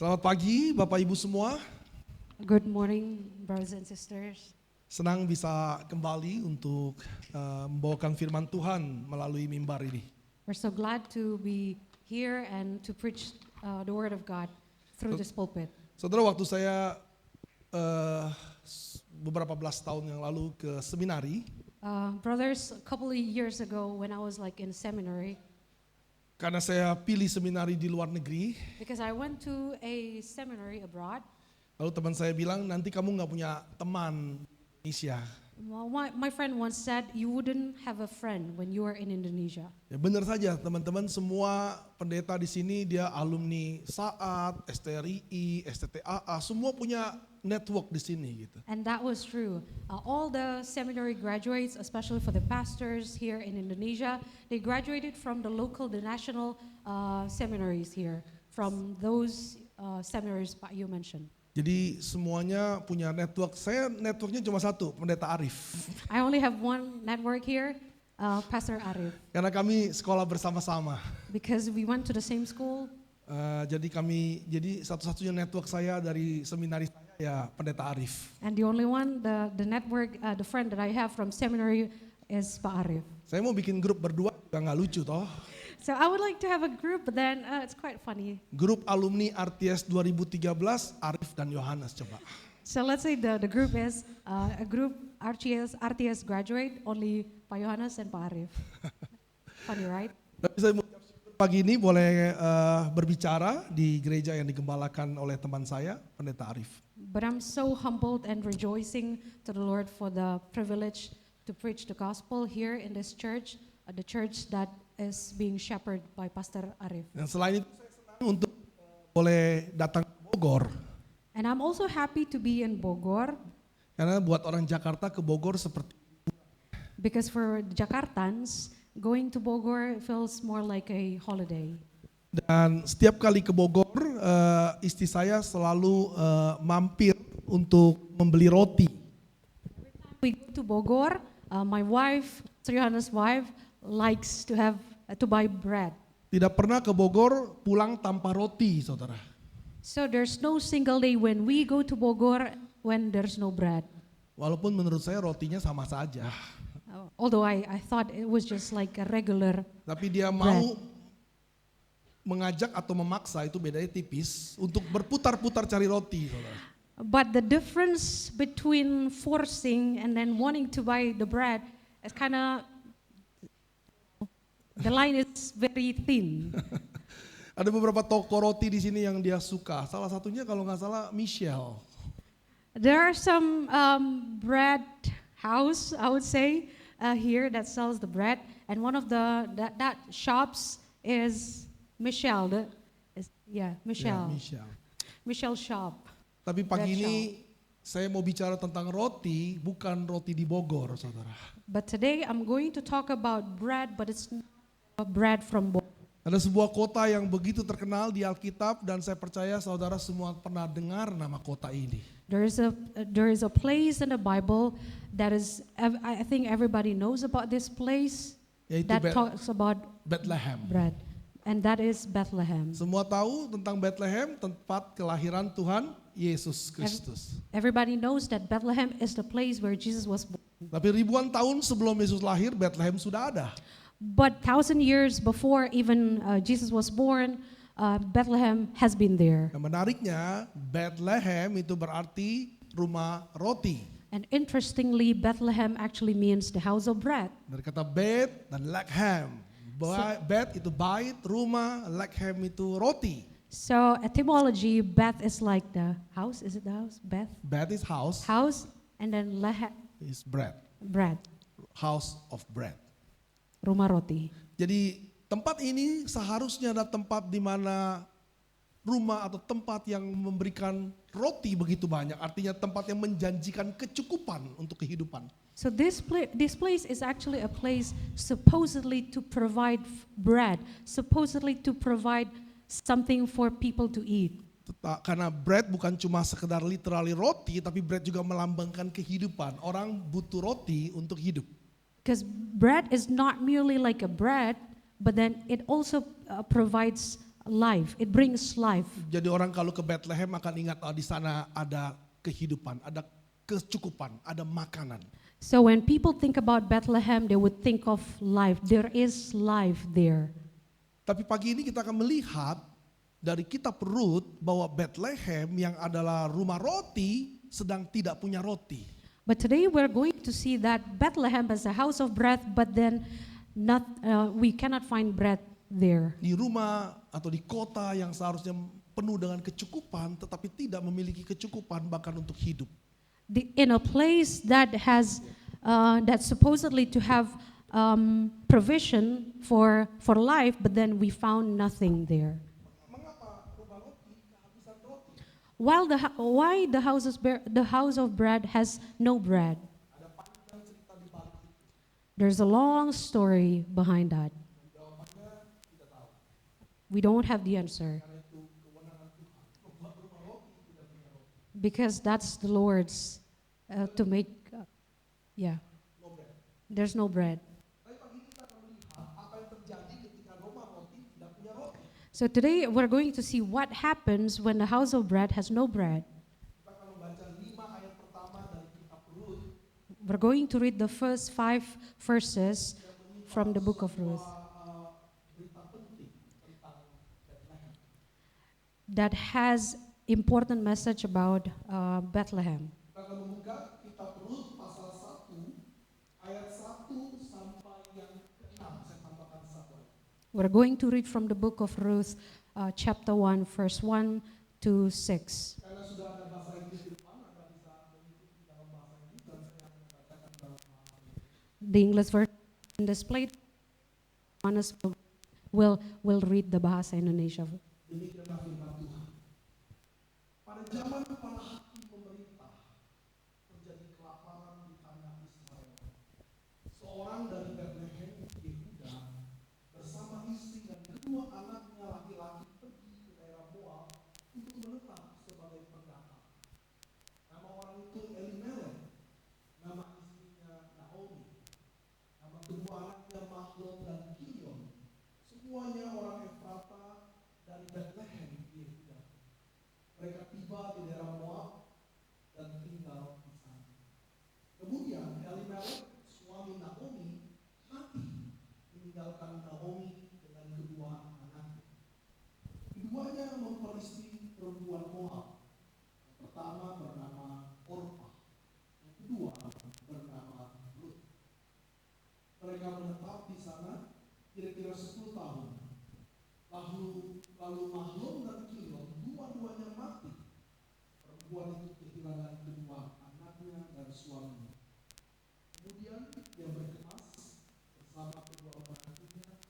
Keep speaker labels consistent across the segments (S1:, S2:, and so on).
S1: Selamat pagi Bapak Ibu semua.
S2: Good morning, brothers and sisters.
S1: Senang bisa kembali untuk membawakan firman Tuhan melalui mimbar ini.
S2: We're so glad to be here and to preach the word of God through this pulpit.
S1: Saudara, waktu saya beberapa belas tahun yang lalu ke seminari,
S2: Brothers, a couple of years ago when I was like in seminary,
S1: karena saya pilih seminari di luar negeri,
S2: because I went to a seminary abroad,
S1: lalu teman saya bilang, nanti kamu nggak punya teman di Indonesia.
S2: well, my friend once said, you wouldn't have a friend when you are in Indonesia.
S1: Ya benar saja teman-teman, semua pendeta di sini dia alumni SAAT, STRI, STTAA, semua punya network di sini gitu.
S2: And that was true. All the seminary graduates, especially for the pastors here in Indonesia, they graduated from the local, the national seminaries here, from those seminaries you mentioned.
S1: Jadi semuanya punya network. Saya networknya cuma satu, Pendeta Arif.
S2: I only have one network here, Pastor Arif,
S1: Karena kami sekolah bersama-sama.
S2: because we went to the same school.
S1: Jadi satu-satunya network saya dari seminari saya ya Pendeta Arif.
S2: And the only one, the network, the friend that I have from seminary is Pak Arif.
S1: Saya mau bikin grup berdua, juga nggak lucu toh.
S2: So I would like to have a group, but then it's quite funny.
S1: Grup alumni RTS 2013, Arif dan Yohanes coba.
S2: So let's say the group is a group RTS graduate, only Pak Yohanes and Pak Arif. Funny, right?
S1: Tapi saya mau pagi ini boleh berbicara di gereja yang digembalakan oleh teman saya, Pendeta Arif.
S2: But I'm so humbled and rejoicing to the Lord for the privilege to preach the gospel here in this church, the church that is being shepherded by Pastor Arif.
S1: Dan selain itu saya senang untuk boleh datang ke Bogor.
S2: And I'm also happy to be in Bogor,
S1: Karena buat orang Jakarta ke Bogor seperti,
S2: because for Jakartans, going to Bogor feels more like a holiday.
S1: dan setiap kali ke Bogor, istri saya selalu mampir untuk membeli roti.
S2: We go to Bogor, my wife, Triana's wife, likes to buy bread.
S1: Tidak pernah ke Bogor pulang tanpa roti, saudara.
S2: So there's no single day when we go to Bogor when there's no bread.
S1: Walaupun menurut saya rotinya sama saja.
S2: Although I thought it was just like a regular.
S1: Tapi dia mau mengajak atau memaksa, itu bedanya tipis, untuk berputar-putar cari roti, saudara.
S2: But the difference between forcing and then wanting to buy the bread is kind of, the line is very thin.
S1: Ada beberapa toko roti di sini yang dia suka. Salah satunya kalau nggak salah Michelle.
S2: There are some bread house, I would say, here that sells the bread, and one of that shops is Michelle.
S1: Ya,
S2: Michelle.
S1: Michelle.
S2: Michelle shop.
S1: Tapi pagi
S2: Bread
S1: ini saya mau bicara tentang roti, bukan roti di Bogor, saudara.
S2: But today I'm going to talk about bread, but it's not bread from Bogor.
S1: Ada sebuah kota yang begitu terkenal di Alkitab dan saya percaya saudara semua pernah dengar nama kota ini.
S2: There is a place in the Bible that is, I think everybody knows about this place,
S1: Yaitu
S2: that talks about
S1: Bethlehem.
S2: bread, and that is Bethlehem.
S1: Semua tahu tentang Bethlehem, tempat kelahiran Tuhan Yesus Kristus.
S2: Everybody knows that Bethlehem is the place where Jesus was born.
S1: Tapi ribuan tahun sebelum Yesus lahir, Bethlehem sudah ada.
S2: But 1,000 years before even Jesus was born, Bethlehem has been there.
S1: Yang menariknya, Bethlehem itu berarti rumah roti.
S2: And interestingly, Bethlehem actually means the house of bread.
S1: Dari kata Bet dan Lechem. Bet itu bait, rumah, Lechem itu roti.
S2: So etymology, Beth is like the house. Is it the house? Beth?
S1: Bet is house,
S2: House, and then
S1: is bread.
S2: bread.
S1: House of bread.
S2: Rumah roti.
S1: Jadi tempat ini seharusnya ada tempat di mana rumah atau tempat yang memberikan roti begitu banyak. Artinya tempat yang menjanjikan kecukupan untuk kehidupan.
S2: So this place is actually a place supposedly to provide bread, supposedly to provide something for people to eat.
S1: Karena bread bukan cuma sekedar literally roti, tapi bread juga melambangkan kehidupan. Orang butuh roti untuk hidup.
S2: Because bread is not merely like a bread, but then it also provides life. It brings life.
S1: Jadi orang kalau ke Bethlehem akan ingat di sana ada kehidupan, ada kecukupan, ada makanan.
S2: So when people think about Bethlehem, they would think of life. There is life there.
S1: Tapi pagi ini kita akan melihat dari kitab Rut bahwa Bethlehem yang adalah rumah roti sedang tidak punya roti.
S2: But today we're going to see that Bethlehem is a house of bread, but then we cannot find bread there.
S1: Di rumah atau di kota yang seharusnya penuh dengan kecukupan tetapi tidak memiliki kecukupan bahkan untuk hidup.
S2: In a place that has that supposedly to have provision for life, but then we found nothing there.
S1: Mengapa rumah roti kehabisan roti?
S2: Why the house of bread has no bread?
S1: Ada panjang cerita di balik itu.
S2: There's a long story behind that.
S1: Jawabannya tidak tahu.
S2: We don't have the answer
S1: Karena itu kewenangan Tuhan. Membuat rumah roti tidak punya roti.
S2: because that's the Lord's to make.
S1: No bread.
S2: There's no bread.
S1: Tapi pagi ini kita akan melihat apa yang terjadi ketika rumah roti tidak punya roti.
S2: So today we're going to see what happens when the house of bread has no bread.
S1: Kita akan membaca 5 ayat pertama dari kitab Rut.
S2: We're going to read the first 5 verses from the book of Ruth
S1: Berita penting tentang Bethlehem.
S2: that has important message about Bethlehem.
S1: Kita akan membuka kitab Rut pasal 1 ayat 1 sampai yang ke-6. Saya tambahkan 1 ayat.
S2: We're going to read from the book of Ruth, chapter 1, verse 1 to 6.
S1: Karena sudah ada bahasa Inggris di depan, Anda bisa mengikuti dalam bahasa Inggris dan saya akan membacakan dalam bahasa Inggris.
S2: The English version displayed. Johannes will read the bahasa Indonesia.
S1: Demikianlah firman Tuhan. Pada zaman para hakim pemerintah, terjadi kelaparan di tanah Israel. Seorang dari Bethlehem, Yehuda, bersama istri dan kedua anaknya laki-laki pergi ke daerah Moab untuk menetap sebagai pendatang. Nama orang itu Elimelech, nama istrinya Naomi, nama kedua anaknya Mahlon dan Kilion. Semuanya orang Efrata dari Bethlehem, Yehuda. Mereka tiba di daerah Moab dan tinggal di sana. Kemudian Elimelech, suami Naomi, mati, meninggalkan Naomi dengan kedua anaknya. Keduanya memperistri perempuan Moab. Yang pertama bernama Orpah, yang kedua bernama Rut. Mereka menetap di sana kira-kira 10 tahun. Lalu Mahlon dan Kilion dua-duanya mati. Perempuan itu kehilangan kedua anaknya dan suaminya. Kemudian dia berkemas bersama kedua anaknya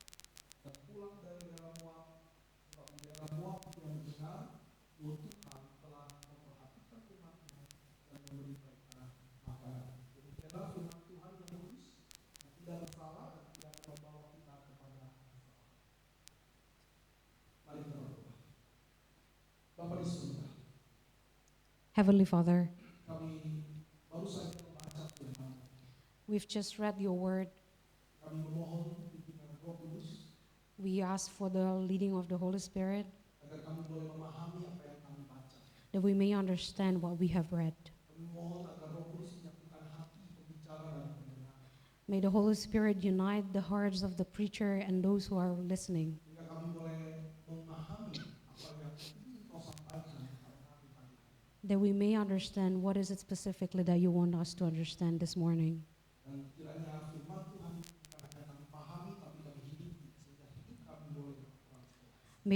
S1: dan pulang dari daerah Moab. Sebab di daerah Moab dia mendengar bahwa Tuhan telah memperhatikan umatnya dan memberi mereka makanan. Demikianlah firman Tuhan yang kudus, yang tidak bersalah dan tidak membawa kita kepada kesalahan. Mari kita berdoa. Bapa di surga,
S2: Heavenly Father,
S1: kami baru saja membaca firman.
S2: we've just read your word.
S1: Kami memohon pimpinan Roh Kudus
S2: We ask for the leading of the Holy Spirit,
S1: agar kami boleh memahami apa yang kami baca.
S2: that we may understand what we have read.
S1: Kami mohon agar Roh Kudus menyatukan hati pembicara dan pendengar.
S2: May the Holy Spirit unite the hearts of the preacher and those who are listening,
S1: Sehingga kami boleh memahami apa yang ingin kau sampaikan kepada kami pagi hari.
S2: that we may understand what is it specifically that you want us to understand this morning.
S1: Dan kiranya firman Tuhan bukan hanya kami pahami, tapi kami hidupi, sehingga hidup kami boleh bertransformasi.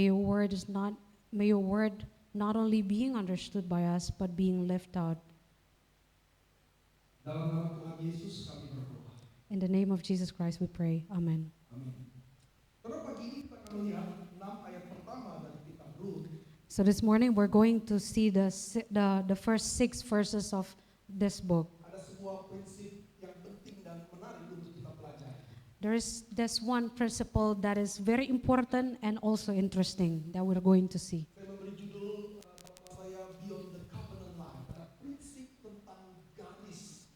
S2: May your word not only being understood by us, but being lived out.
S1: Dalam nama Tuhan Yesus kami berdoa.
S2: In the name of Jesus Christ we pray. Amen.
S1: Amin. Saudara, pagi ini kita akan melihat 6 ayat pertama dari kitab Rut.
S2: So this morning we're going to see the first 6 verses of this book.
S1: Ada sebuah prinsip yang penting dan menarik untuk kita pelajari.
S2: There's one principle that is very important and also interesting that we're going to see.
S1: Saya memberi judul bapak saya Beyond the Covenant Line. Ada prinsip tentang garis.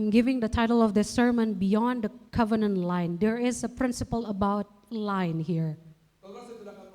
S2: Giving the title of this sermon, Beyond the Covenant Line. There is a principle about line here.
S1: Saudara, saya tidak akan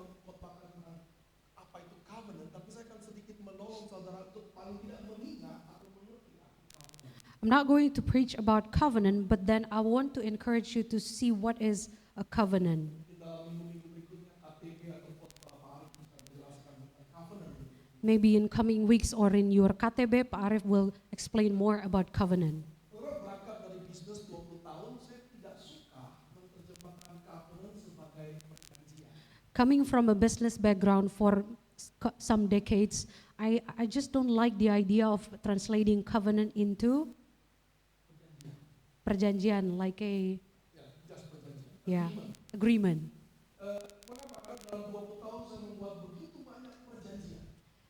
S2: I'm not going to preach about covenant, but then I want to encourage you to see what is a covenant.
S1: Mungkin dalam minggu-minggu berikutnya KTP atau Pak Arif bisa menjelaskan tentang covenant.
S2: Maybe in coming weeks or in your KTB, Pak Arif will explain more about covenant.
S1: Saudara, berangkat dari bisnis 20 tahun, saya tidak suka menerjemahkan covenant sebagai perjanjian.
S2: Coming from a business background for some decades, I just don't like the idea of translating covenant into perjanjian, like a
S1: Just perjanjian.
S2: yeah agreement.
S1: Kenapa? Karena dalam 20 tahun saya membuat begitu banyak perjanjian.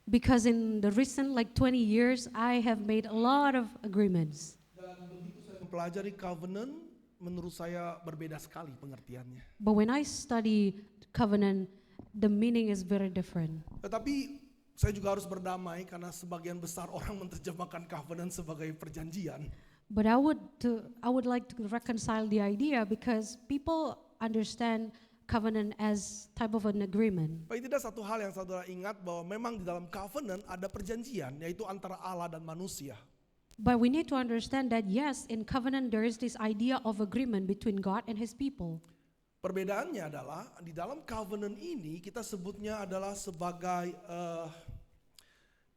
S2: Because in the recent 20 years, I have made a lot of agreements.
S1: Dan begitu saya mempelajari covenant, menurut saya berbeda sekali pengertiannya.
S2: But when I study covenant, the meaning is very different.
S1: Tetapi saya juga harus berdamai karena sebagian besar orang menerjemahkan covenant sebagai perjanjian.
S2: But I would like to reconcile the idea because people understand covenant as type of an agreement.
S1: Paling tidak satu hal yang saudara ingat bahwa memang di dalam covenant ada perjanjian, yaitu antara Allah dan manusia.
S2: But we need to understand that yes, in covenant there is this idea of agreement between God and His people.
S1: Perbedaannya adalah di dalam covenant ini kita sebutnya adalah sebagai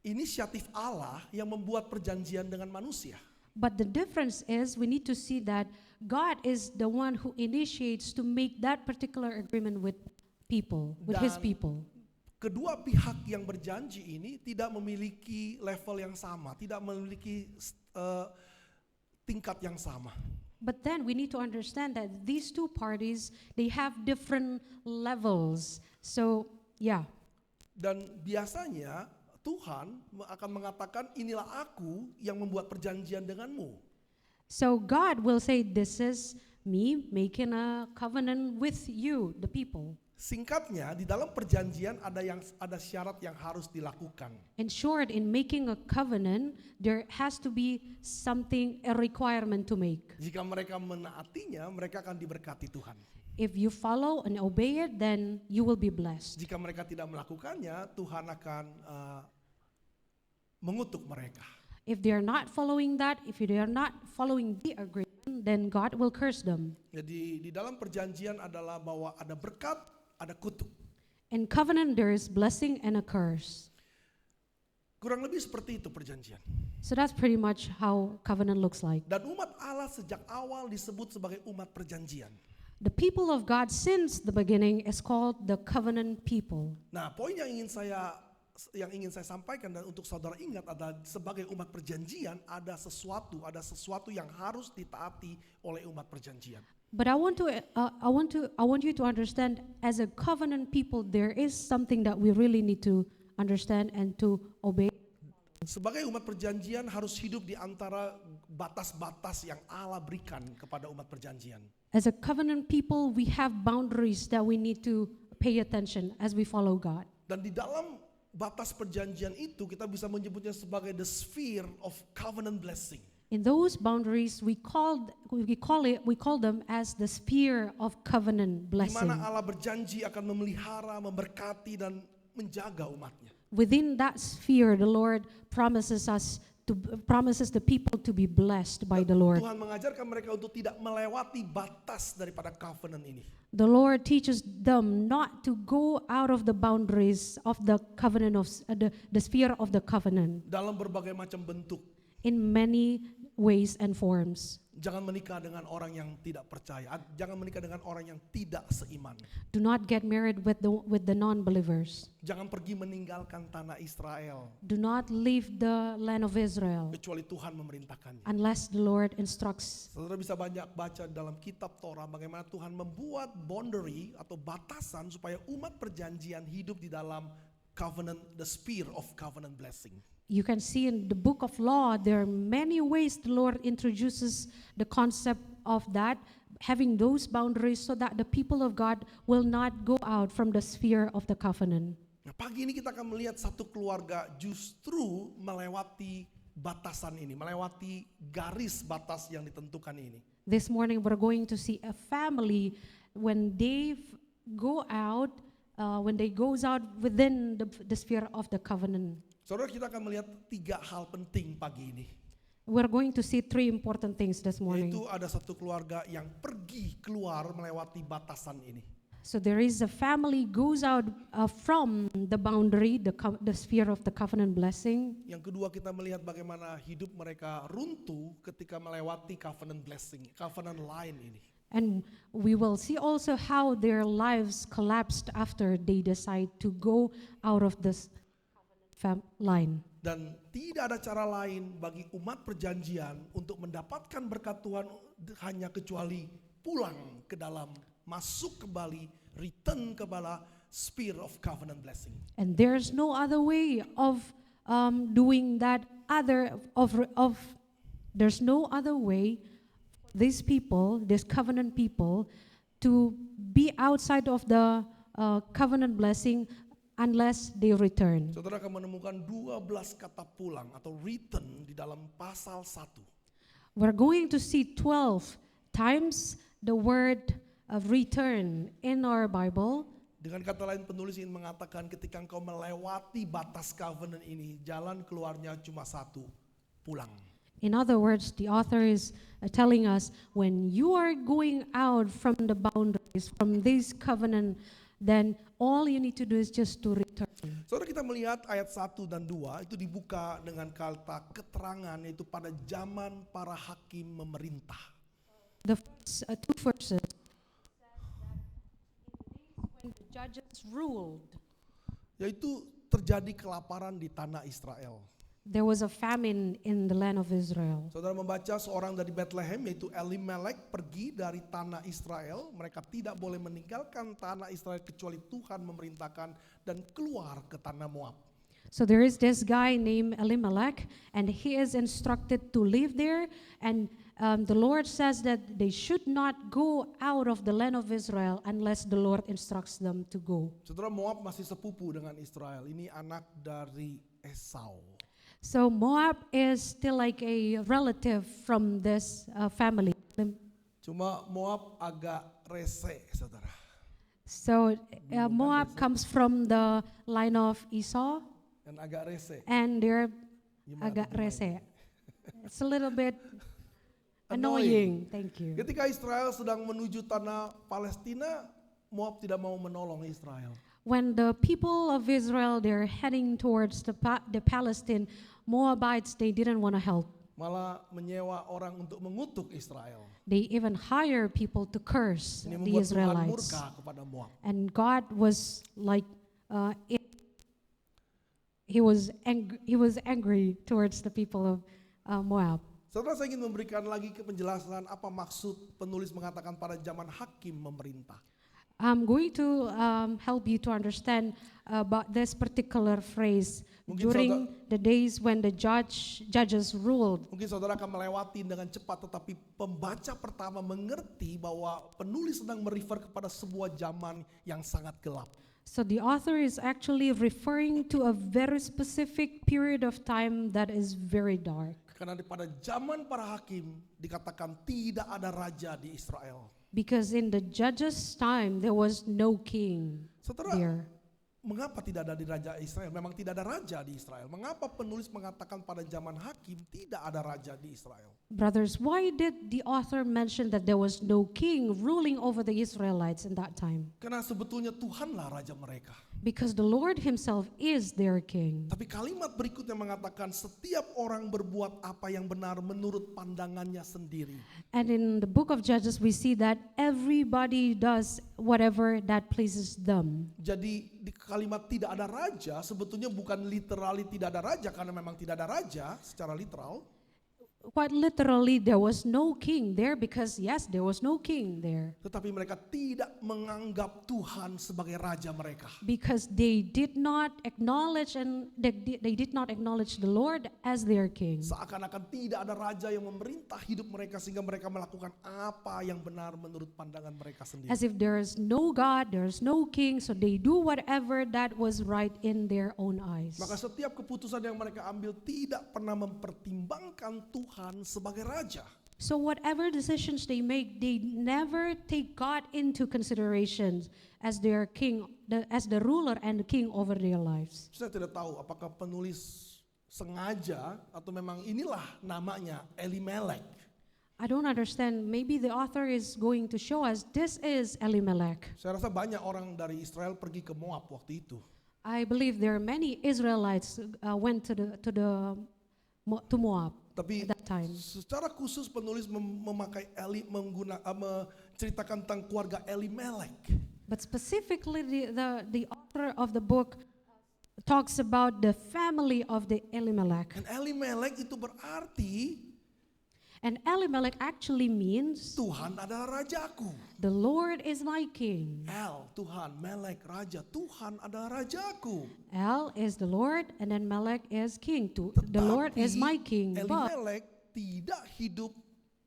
S1: inisiatif Allah yang membuat perjanjian dengan manusia.
S2: But the difference is we need to see that God is the one who initiates to make that particular agreement with people, with His
S1: Dan
S2: people.
S1: kedua pihak yang berjanji ini tidak memiliki level yang sama, tidak memiliki tingkat yang sama.
S2: But then we need to understand that these two parties, they have different levels. So, yeah.
S1: Dan biasanya Tuhan akan mengatakan, inilah aku yang membuat perjanjian denganmu.
S2: So God will say, this is me making a covenant with you, the people.
S1: Singkatnya, di dalam perjanjian ada syarat yang harus dilakukan.
S2: In short, in making a covenant, there has to be something, a requirement to make.
S1: Jika mereka menaatinya, mereka akan diberkati Tuhan.
S2: If you follow and obey it, then you will be blessed.
S1: Jika mereka tidak melakukannya, Tuhan akan mengutuk mereka.
S2: If they are not following that, if they are not following the agreement, then God will curse them.
S1: Jadi di dalam perjanjian adalah bahwa ada berkat, ada kutuk.
S2: In covenant, there is blessing and a curse.
S1: Kurang lebih seperti itu perjanjian.
S2: So that's pretty much how covenant looks like.
S1: Dan umat Allah sejak awal disebut sebagai umat perjanjian.
S2: The people of God since the beginning is called the covenant people.
S1: Nah, poin yang ingin saya sampaikan dan untuk saudara ingat adalah sebagai umat perjanjian ada sesuatu yang harus ditaati oleh umat perjanjian.
S2: But I want you to understand, as a covenant people, there is something that we really need to understand and to obey.
S1: Sebagai umat perjanjian harus hidup di antara batas-batas yang Allah berikan kepada umat perjanjian.
S2: As a covenant people, we have boundaries that we need to pay attention as we follow God.
S1: Dan di dalam batas perjanjian itu kita bisa menyebutnya sebagai the sphere of covenant blessing.
S2: In those boundaries, we call them as the sphere of covenant
S1: Di
S2: blessing.
S1: mana Allah berjanji akan memelihara, memberkati dan menjaga umatnya.
S2: Within that sphere, the Lord promises the people to be blessed by the Lord.
S1: Tuhan mengajarkan mereka untuk tidak melewati batas daripada covenant ini.
S2: The Lord teaches them not to go out of the boundaries of the covenant of the sphere of the covenant
S1: Dalam berbagai macam bentuk.
S2: in many ways and forms.
S1: Jangan menikah dengan orang yang tidak percaya. Jangan menikah dengan orang yang tidak seiman.
S2: Do not get married with the non-believers.
S1: Jangan pergi meninggalkan tanah Israel
S2: Do not leave the land of Israel
S1: kecuali Tuhan memerintahkannya.
S2: unless the Lord instructs.
S1: Saudara bisa banyak baca dalam kitab Torah bagaimana Tuhan membuat boundary atau batasan supaya umat perjanjian hidup di dalam covenant, the sphere of covenant blessing.
S2: You can see in the book of law, there are many ways the Lord introduces the concept of that, having those boundaries so that the people of God will not go out from the sphere of the covenant.
S1: Nah, pagi ini kita akan melihat satu keluarga justru melewati batasan ini, melewati garis batas yang ditentukan ini.
S2: This morning we're going to see a family when they goes out within the sphere of the covenant.
S1: Saudara, kita akan melihat 3 hal penting pagi ini.
S2: we're going to see three important things this morning.
S1: Yaitu ada satu keluarga yang pergi keluar melewati batasan ini.
S2: So there is a family goes out from the boundary, the sphere of the covenant blessing.
S1: Yang kedua, kita melihat bagaimana hidup mereka runtuh ketika melewati covenant blessing, covenant line ini.
S2: And we will see also how their lives collapsed after they decide to go out of this line.
S1: Dan tidak ada cara lain bagi umat perjanjian untuk mendapatkan berkat Tuhan hanya kecuali pulang ke dalam, masuk kembali, return kepada sphere of covenant blessing.
S2: And there's no other way of doing that there's no other way these people, these covenant people, to be outside of the covenant blessing unless they return.
S1: Saudara akan menemukan 12 kata pulang atau return di dalam pasal 1.
S2: We're going to see 12 times the word of return in our Bible.
S1: Dengan kata lain, penulis ingin mengatakan ketika engkau melewati batas covenant ini, jalan keluarnya cuma satu, pulang.
S2: In other words, the author is telling us when you are going out from the boundaries, from this covenant, then all you need to do is just to return.
S1: Saudara, kita melihat ayat 1 dan 2 itu dibuka dengan kata keterangan, yaitu pada zaman para hakim memerintah.
S2: The first, two verses when the judges ruled,
S1: Yaitu terjadi kelaparan di tanah Israel.
S2: there was a famine in the land of Israel.
S1: Saudara membaca seorang dari Bethlehem yaitu Elimelek pergi dari tanah Israel. Mereka tidak boleh meninggalkan tanah Israel kecuali Tuhan memerintahkan dan keluar ke tanah Moab.
S2: So there is this guy named Elimelech, and he is instructed to live there, and the Lord says that they should not go out of the land of Israel unless the Lord instructs them to go.
S1: Saudara, Moab masih sepupu dengan Israel. Ini anak dari Esau.
S2: So Moab is still like a relative from this family.
S1: Cuma Moab agak rese, saudara.
S2: So Moab comes from the line of Esau,
S1: Dan agak rese.
S2: and they're
S1: Gimana
S2: agak
S1: terjemahnya?
S2: rese. It's a little bit annoying. Thank you.
S1: Ketika Israel sedang menuju tanah Palestina, Moab tidak mau menolong Israel.
S2: When the people of Israel, they're heading towards the Palestine, Moabites, they didn't want to help.
S1: Malah menyewa orang untuk mengutuk Israel.
S2: They even hire people to curse
S1: Ini
S2: the
S1: membuat Tuhan
S2: Israelites.
S1: murka kepada Moab.
S2: And God was like, he was angry towards the people of Moab.
S1: Saudara, saya ingin memberikan lagi penjelasan apa maksud penulis mengatakan pada zaman hakim memerintah.
S2: I'm going to help you to understand about this particular phrase
S1: Mungkin
S2: during the days when the judges ruled.
S1: Mungkin saudara akan melewati dengan cepat, tetapi pembaca pertama mengerti bahwa penulis sedang merefer kepada sebuah zaman yang sangat gelap.
S2: So the author is actually referring to a very specific period of time that is very dark.
S1: Karena pada zaman para hakim dikatakan tidak ada raja di Israel.
S2: Because in the judges' time, there was no king
S1: Saudara,
S2: there.
S1: mengapa tidak ada di raja Israel? Memang tidak ada raja di Israel. Mengapa penulis mengatakan pada zaman hakim tidak ada raja di Israel?
S2: Brothers, why did the author mention that there was no king ruling over the Israelites in that time?
S1: Karena sebetulnya Tuhanlah raja mereka.
S2: Because the Lord himself is their king.
S1: Tapi kalimat berikutnya mengatakan setiap orang berbuat apa yang benar menurut pandangannya sendiri.
S2: And in the book of Judges, we see that everybody does whatever that pleases them.
S1: Jadi di kalimat tidak ada raja sebetulnya bukan literally tidak ada raja karena memang tidak ada raja secara literal.
S2: Quite literally, there was no king there because, yes, there was no king there.
S1: Tetapi mereka tidak menganggap Tuhan sebagai raja mereka.
S2: Because they did not acknowledge they did not acknowledge the Lord as their king.
S1: Seakan-akan tidak ada raja yang memerintah hidup mereka sehingga mereka melakukan apa yang benar menurut pandangan mereka sendiri.
S2: As if there is no God, there is no king, so they do whatever that was right in their own eyes.
S1: Maka setiap keputusan yang mereka ambil tidak pernah mempertimbangkan Tuhan sebagai raja.
S2: So whatever decisions they make, they never take God into consideration as their king, as the ruler and the king over their lives.
S1: Saya tidak tahu apakah penulis sengaja atau memang inilah namanya Elimelek.
S2: I don't understand. Maybe the author is going to show us this is Elimelech.
S1: Saya rasa banyak orang dari Israel pergi ke Moab waktu itu.
S2: I believe there are many Israelites went to Moab
S1: Tapi
S2: at that time.
S1: secara khusus penulis memakai menceritakan tentang keluarga Elimelek.
S2: But specifically, the author of the book talks about the family of the Elimelech.
S1: Dan Elimelek itu berarti
S2: And Elimelech actually means
S1: Tuhan adalah rajaku.
S2: the Lord is my king.
S1: Tuhan, Melek, raja. Tuhan adalah rajaku.
S2: El is the Lord, and then Melech is king. The Lord is my king.
S1: Elimelek tidak hidup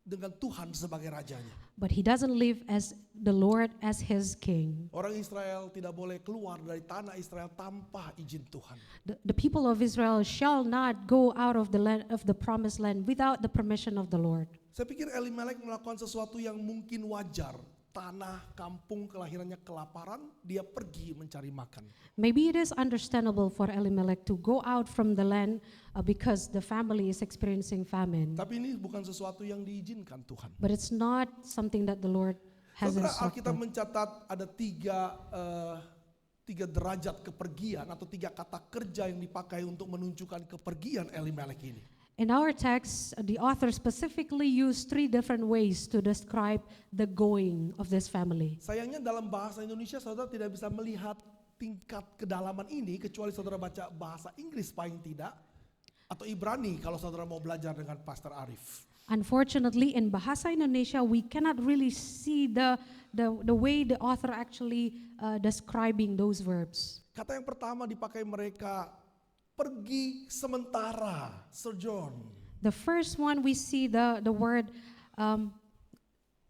S1: dengan Tuhan sebagai rajanya.
S2: But he doesn't live as the Lord as his king.
S1: Orang Israel tidak boleh keluar dari tanah Israel tanpa izin Tuhan.
S2: The people of Israel shall not go out of the land of the promised land without the permission of the Lord.
S1: Saya pikir Elimelek melakukan sesuatu yang mungkin wajar. Tanah, kampung kelahirannya kelaparan, dia pergi mencari makan.
S2: Maybe it is understandable for Elimelech to go out from the land because the family is experiencing famine.
S1: Tapi ini bukan sesuatu yang diizinkan Tuhan.
S2: But it's not something that the Lord has
S1: Saudara, Alkitab
S2: instructed.
S1: mencatat ada tiga derajat kepergian atau tiga kata kerja yang dipakai untuk menunjukkan kepergian Elimelek ini.
S2: In our text, the author specifically used 3 different ways to describe the going of this family.
S1: Sayangnya dalam bahasa Indonesia saudara tidak bisa melihat tingkat kedalaman ini kecuali saudara baca bahasa Inggris paling tidak atau Ibrani kalau saudara mau belajar dengan Pastor Arif.
S2: Unfortunately, in Bahasa Indonesia, we cannot really see the way the author actually describing those verbs.
S1: Kata yang pertama dipakai mereka pergi sementara, sojourn.
S2: The first one we see the word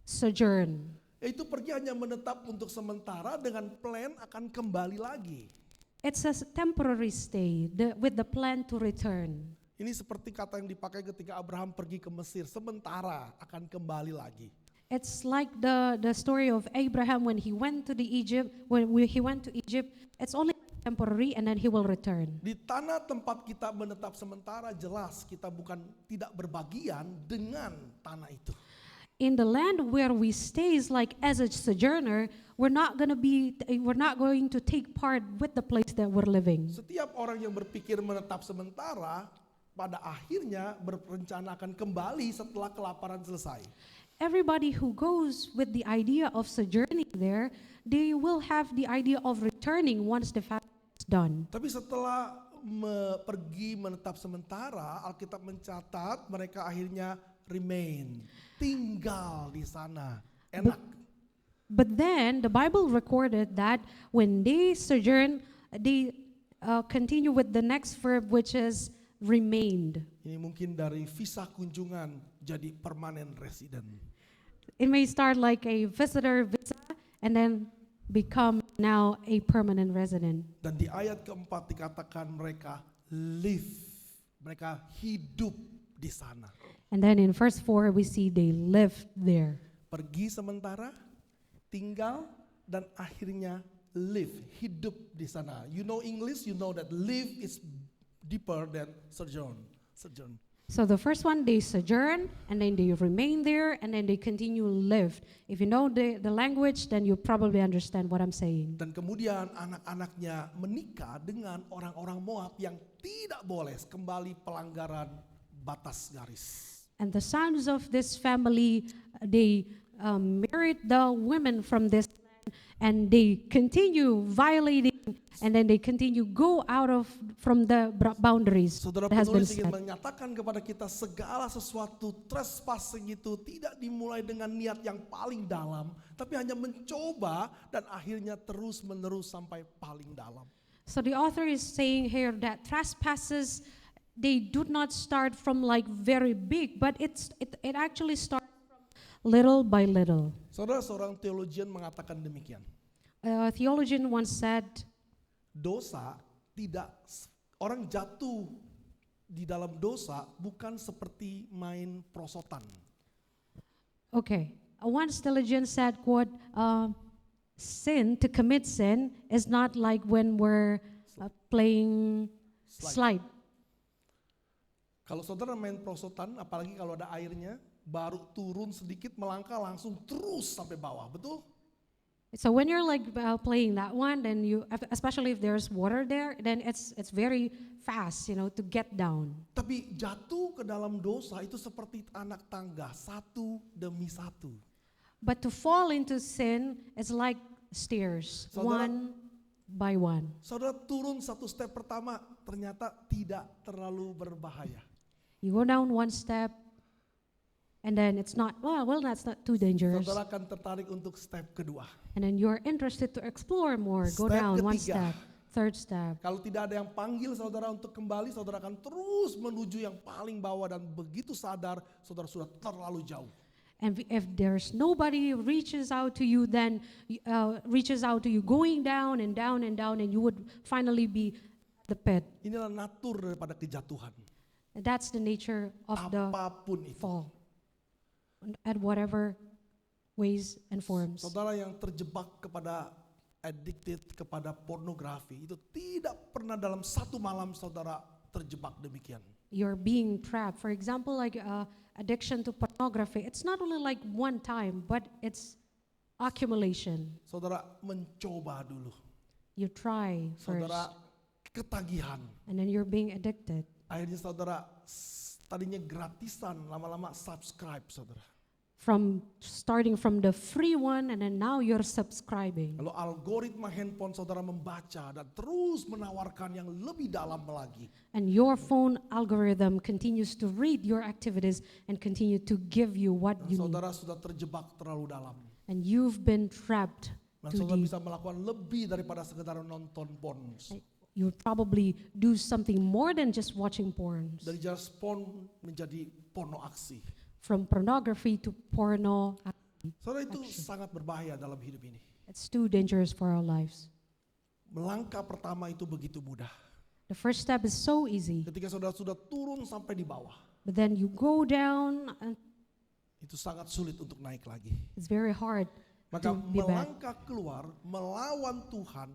S2: sojourn.
S1: Yaitu pergi hanya menetap untuk sementara dengan plan akan kembali lagi.
S2: It's a temporary stay with the plan to return.
S1: Ini seperti kata yang dipakai ketika Abraham pergi ke Mesir, sementara akan kembali lagi.
S2: It's like the story of Abraham when he went to Egypt. He went to Egypt, it's only temporary and then he will return.
S1: Di tanah tempat kita menetap sementara jelas kita tidak berbagian dengan tanah itu.
S2: In the land where we stay is like as a sojourner, we're not going to take part with the place that we're living.
S1: Setiap orang yang berpikir menetap sementara pada akhirnya berencana akan kembali setelah kelaparan selesai.
S2: Everybody who goes with the idea of sojourning there, they will have the idea of returning once the famine is done.
S1: Tapi setelah pergi menetap sementara, Alkitab mencatat mereka akhirnya remain, tinggal di sana, enak.
S2: But then the Bible recorded that when they sojourn, they continue with the next verb, which is remained.
S1: Ini mungkin dari visa kunjungan jadi permanent resident.
S2: It may start like a visitor visa and then become now a permanent resident.
S1: Dan di ayat keempat dikatakan mereka live, mereka hidup di sana.
S2: And then in verse 4 we see they lived there.
S1: Pergi sementara, tinggal, dan akhirnya live, hidup di sana. You know English, you know that live is deeper than sojourn.
S2: So the first one, they sojourn, and then they remain there, and then they continue live. If you know the language, then you probably understand what I'm saying.
S1: Dan kemudian anak-anaknya menikah dengan orang-orang Moab yang tidak boleh, kembali pelanggaran batas garis.
S2: And the sons of this family, they married the women from this land, and they continue violating, and then they continue go out from the boundaries
S1: Saudara
S2: that has been
S1: penulis ingin
S2: set.
S1: menyatakan kepada kita segala sesuatu trespassing itu tidak dimulai dengan niat yang paling dalam, tapi hanya mencoba dan akhirnya terus menerus sampai paling dalam.
S2: So the author is saying here that trespasses, they do not start from like very big, but it actually starts from little by little.
S1: Saudara, seorang theologian mengatakan demikian.
S2: A theologian once said,
S1: Dosa tidak, orang jatuh di dalam dosa bukan seperti main prosotan.
S2: okay, once theologian said, quote, to commit sin is not like when we're playing slide.
S1: Kalau saudara main prosotan, apalagi kalau ada airnya, baru turun sedikit melangkah langsung terus sampai bawah, betul?
S2: So when you're like playing that one, then especially if there's water there, then it's very fast, to get down.
S1: Tapi jatuh ke dalam dosa itu seperti anak tangga, satu demi satu.
S2: But to fall into sin is like stairs,
S1: Saudara-
S2: one by one.
S1: Saudara turun satu step pertama, ternyata tidak terlalu berbahaya.
S2: You go down one step, and then it's not, that's not too dangerous.
S1: Saudara akan tertarik untuk step kedua.
S2: And then you're interested to explore more. Go
S1: Step
S2: down one
S1: ketiga.
S2: step, third step.
S1: Kalau tidak ada yang panggil saudara untuk kembali, saudara akan terus menuju yang paling bawah dan begitu sadar, saudara sudah terlalu jauh.
S2: And if there's nobody reaches out to you, then reaches out to you going down and down and down, and you would finally be at the pit.
S1: Inilah natur daripada kejatuhan.
S2: That's the nature of the
S1: Apapun itu.
S2: fall, at whatever ways and forms.
S1: Saudara yang terjebak kepada addicted kepada pornografi itu tidak pernah dalam satu malam saudara terjebak demikian.
S2: You're being trapped. For example, like addiction to pornography, it's not only like one time, but it's accumulation.
S1: Saudara mencoba dulu.
S2: You try first,
S1: Saudara ketagihan.
S2: and then you're being addicted.
S1: Akhirnya saudara tadinya gratisan, lama-lama subscribe saudara.
S2: Starting from the free one, and then now you're subscribing.
S1: Lalu algoritma handphone saudara membaca dan terus menawarkan yang lebih dalam lagi.
S2: And your phone algorithm continues to read your activities and continue to give you what
S1: Dan
S2: you need.
S1: saudara sudah terjebak terlalu dalam.
S2: And you've been trapped
S1: Dan
S2: too
S1: saudara
S2: deep.
S1: bisa melakukan lebih daripada sekedar nonton porn.
S2: You would probably do something more than just watching porn.
S1: Dari just porn menjadi porno aksi.
S2: From pornography to porno.
S1: Saudara itu sangat berbahaya dalam hidup ini.
S2: It's too dangerous for our lives.
S1: Melangkah pertama itu begitu mudah.
S2: The first step is so easy,
S1: Ketika saudara sudah turun sampai di bawah,
S2: but then you go down, and
S1: itu sangat sulit untuk naik lagi.
S2: it's very hard
S1: Maka
S2: to be back.
S1: melangkah keluar, melawan Tuhan,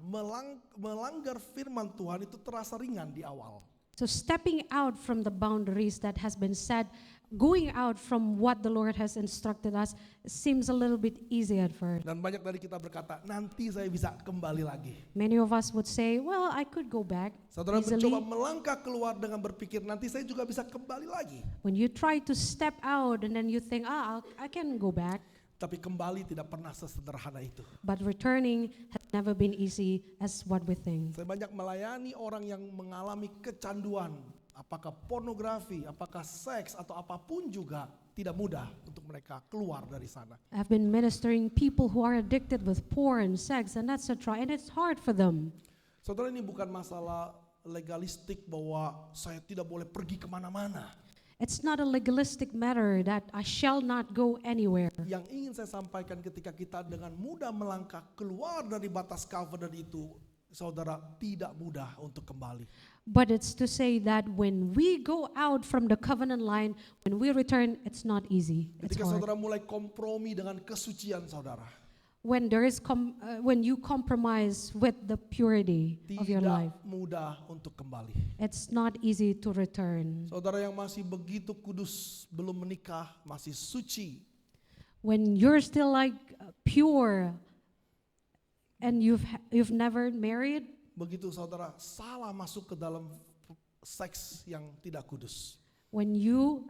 S1: melanggar firman Tuhan itu terasa ringan di awal.
S2: So stepping out from the boundaries that has been set, going out from what the Lord has instructed us, seems a little bit easy at first.
S1: Dan banyak dari kita berkata, nanti saya bisa kembali lagi.
S2: Many of us would say, well, I could go back
S1: Saudara
S2: easily.
S1: mencoba melangkah keluar dengan berpikir, nanti saya juga bisa kembali lagi.
S2: When you try to step out and then you think, I can go back,
S1: Tapi kembali tidak pernah sesederhana itu.
S2: but returning has never been easy as what we think.
S1: Saya banyak melayani orang yang mengalami kecanduan, apakah pornografi, apakah seks, atau apapun juga tidak mudah untuk mereka keluar dari sana.
S2: I've been ministering people who are addicted with porn, sex, and etc. And it's hard for them.
S1: Saudara, ini bukan masalah legalistik bahwa saya tidak boleh pergi kemana-mana.
S2: It's not a legalistic matter that I shall not go anywhere.
S1: Yang ingin saya sampaikan ketika kita dengan mudah melangkah keluar dari batas covenant itu, saudara, tidak mudah untuk kembali.
S2: But it's to say that when we go out from the covenant line, when we return, it's not easy. It's
S1: Ketika
S2: hard.
S1: saudara mulai kompromi dengan kesucian saudara,
S2: When there is when you compromise with the purity of your life,
S1: tidak mudah untuk kembali.
S2: it's not easy to return.
S1: Saudara yang masih begitu kudus, belum menikah, masih suci,
S2: When you're still like pure and you've never married,
S1: begitu saudara salah masuk ke dalam seks yang tidak kudus.
S2: when you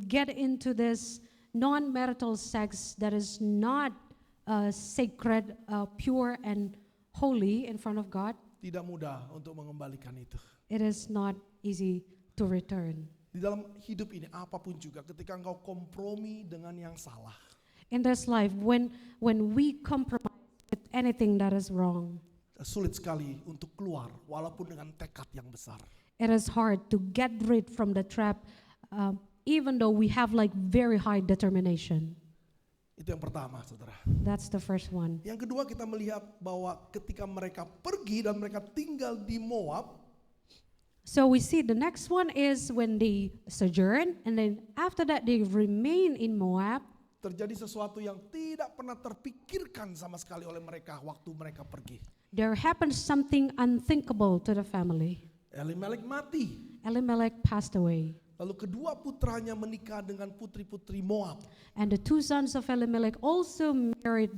S2: get into this non-marital sex that is not sacred, pure and holy in front of God,
S1: Tidak mudah untuk mengembalikan itu.
S2: it is not easy to return.
S1: Di dalam hidup ini apapun juga, ketika engkau kompromi dengan yang salah,
S2: In this life, when we compromise with anything that is wrong,
S1: sulit sekali untuk keluar walaupun dengan tekad yang besar.
S2: it is hard to get rid from the trap, even though we have like very high determination.
S1: Itu yang pertama, saudara.
S2: That's the first one.
S1: Yang kedua, kita melihat bahwa ketika mereka pergi dan mereka tinggal di Moab,
S2: So we see the next one is when they sojourn, and then after that they remain in Moab.
S1: terjadi sesuatu yang tidak pernah terpikirkan sama sekali oleh mereka waktu mereka pergi.
S2: There happens something unthinkable to the family.
S1: Elimelek mati.
S2: Elimelech passed away.
S1: Lalu Lalu kedua putranya menikah dengan putri-putri Moab.
S2: And the two sons of Elimelech also married.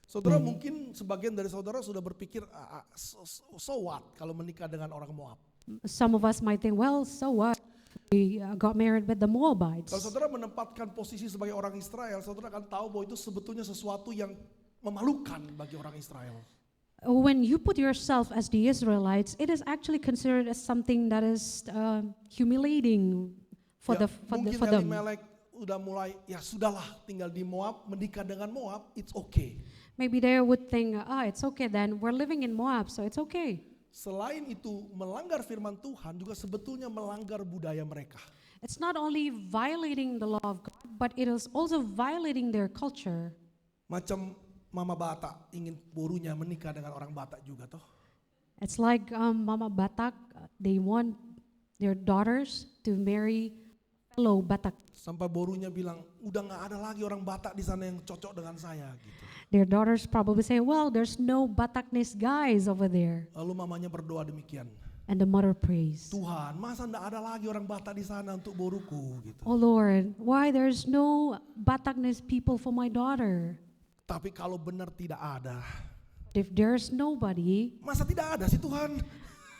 S1: Saudara mungkin sebagian dari saudara sudah berpikir, so what kalau menikah dengan orang Moab.
S2: Some of us might think, well, so what? We got married with the Moabites.
S1: Kalau saudara menempatkan posisi sebagai orang Israel, saudara akan tahu bahwa itu sebetulnya sesuatu yang memalukan bagi orang Israel.
S2: When you put yourself as the Israelites, it is actually considered as something that is humiliating for
S1: Ya,
S2: them.
S1: mungkin Elimelech udah mulai, ya sudahlah tinggal di Moab, menikah dengan Moab, it's okay.
S2: Maybe they would think, it's okay then, we're living in Moab, so it's okay.
S1: Selain itu, melanggar firman Tuhan juga sebetulnya melanggar budaya mereka.
S2: It's not only violating the law of God, but it is also violating their culture.
S1: Macam Mama Batak ingin borunya menikah dengan orang Batak juga toh.
S2: It's like Mama Batak, they want their daughters to marry fellow Batak.
S1: Sampai borunya bilang, udah gak ada lagi orang Batak di sana yang cocok dengan saya gitu.
S2: Their daughters probably say, well, there's no Batakness guys over there.
S1: Lalu mamanya berdoa demikian.
S2: And the mother prays,
S1: Tuhan, masa gak ada lagi orang Batak di sana untuk boruku gitu.
S2: oh Lord, why there's no Batakness people for my daughter?
S1: Tapi kalau benar tidak ada,
S2: If there's nobody,
S1: masa tidak ada sih Tuhan?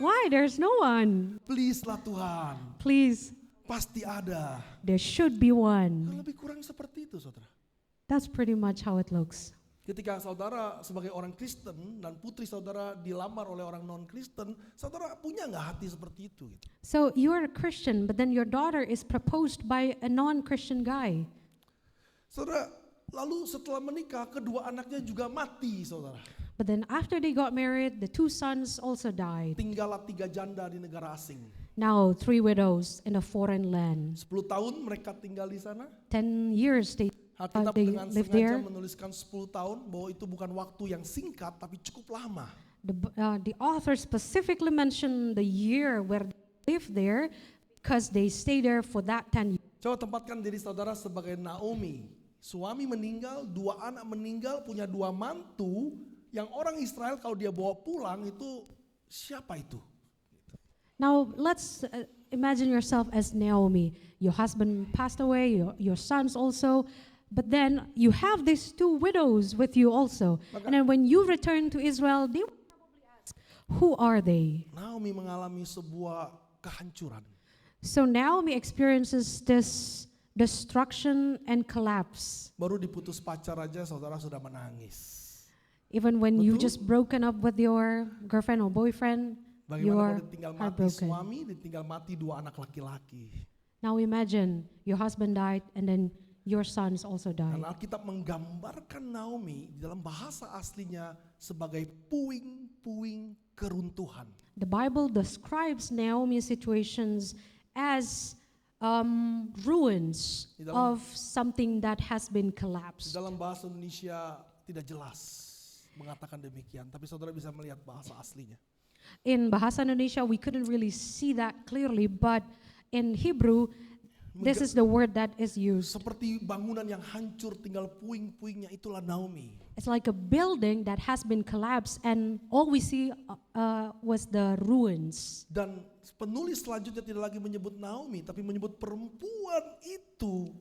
S2: why there's no one?
S1: Please lah Tuhan,
S2: Please,
S1: pasti ada.
S2: there should be one.
S1: Lebih kurang seperti itu saudara.
S2: That's pretty much how it looks.
S1: Ketika saudara sebagai orang Kristen dan putri saudara dilamar oleh orang non-Kristen, saudara punya nggak hati seperti itu? Gitu.
S2: So you're a Christian, but then your daughter is proposed by a non-Christian guy.
S1: Saudara, lalu setelah menikah kedua anaknya juga mati saudara.
S2: But then after they got married, the two sons also died.
S1: Tinggallah 3 janda di negara asing.
S2: Now 3 widows in a foreign land.
S1: 10 tahun mereka tinggal di sana.
S2: 10 years they
S1: Alkitab
S2: they
S1: dengan
S2: lived
S1: sengaja
S2: there.
S1: menuliskan 10 tahun bahwa itu bukan waktu yang singkat tapi cukup lama.
S2: The author specifically mentioned the year where they lived there because they stayed there for that 10 years.
S1: Coba tempatkan diri saudara sebagai Naomi. Suami meninggal, 2 anak meninggal, punya 2 mantu. Yang orang Israel kalau dia bawa pulang itu siapa itu?
S2: Now let's imagine yourself as Naomi. Your husband passed away, your sons also. But then you have these 2 widows with you also. And then when you return to Israel, they will probably ask, who are they?
S1: Naomi mengalami sebuah kehancuran.
S2: So Naomi experiences this destruction and collapse.
S1: Baru diputus pacar aja saudara sudah menangis.
S2: Even when you
S1: Betul.
S2: just broken up with your girlfriend or boyfriend, you
S1: Bagaimana
S2: are
S1: kalau ditinggal mati
S2: heartbroken.
S1: suami, ditinggal mati 2 anak laki-laki.
S2: Now imagine your husband died and then your sons also
S1: Dan
S2: died.
S1: Alkitab menggambarkan Naomi di dalam bahasa aslinya sebagai puing-puing keruntuhan.
S2: The Bible describes Naomi's situations as ruins
S1: Di dalam-
S2: of something that has been
S1: Di
S2: collapsed.
S1: dalam bahasa Indonesia tidak jelas mengatakan demikian, tapi saudara bisa melihat bahasa aslinya.
S2: In Bahasa Indonesia, we couldn't really see that clearly, but in Hebrew, this is the word that is used.
S1: Seperti bangunan yang hancur tinggal puing-puingnya, itulah Naomi.
S2: It's like a building that has been collapsed, and all we see was the ruins.
S1: Dan penulis selanjutnya tidak lagi menyebut Naomi, tapi menyebut perempuan itu.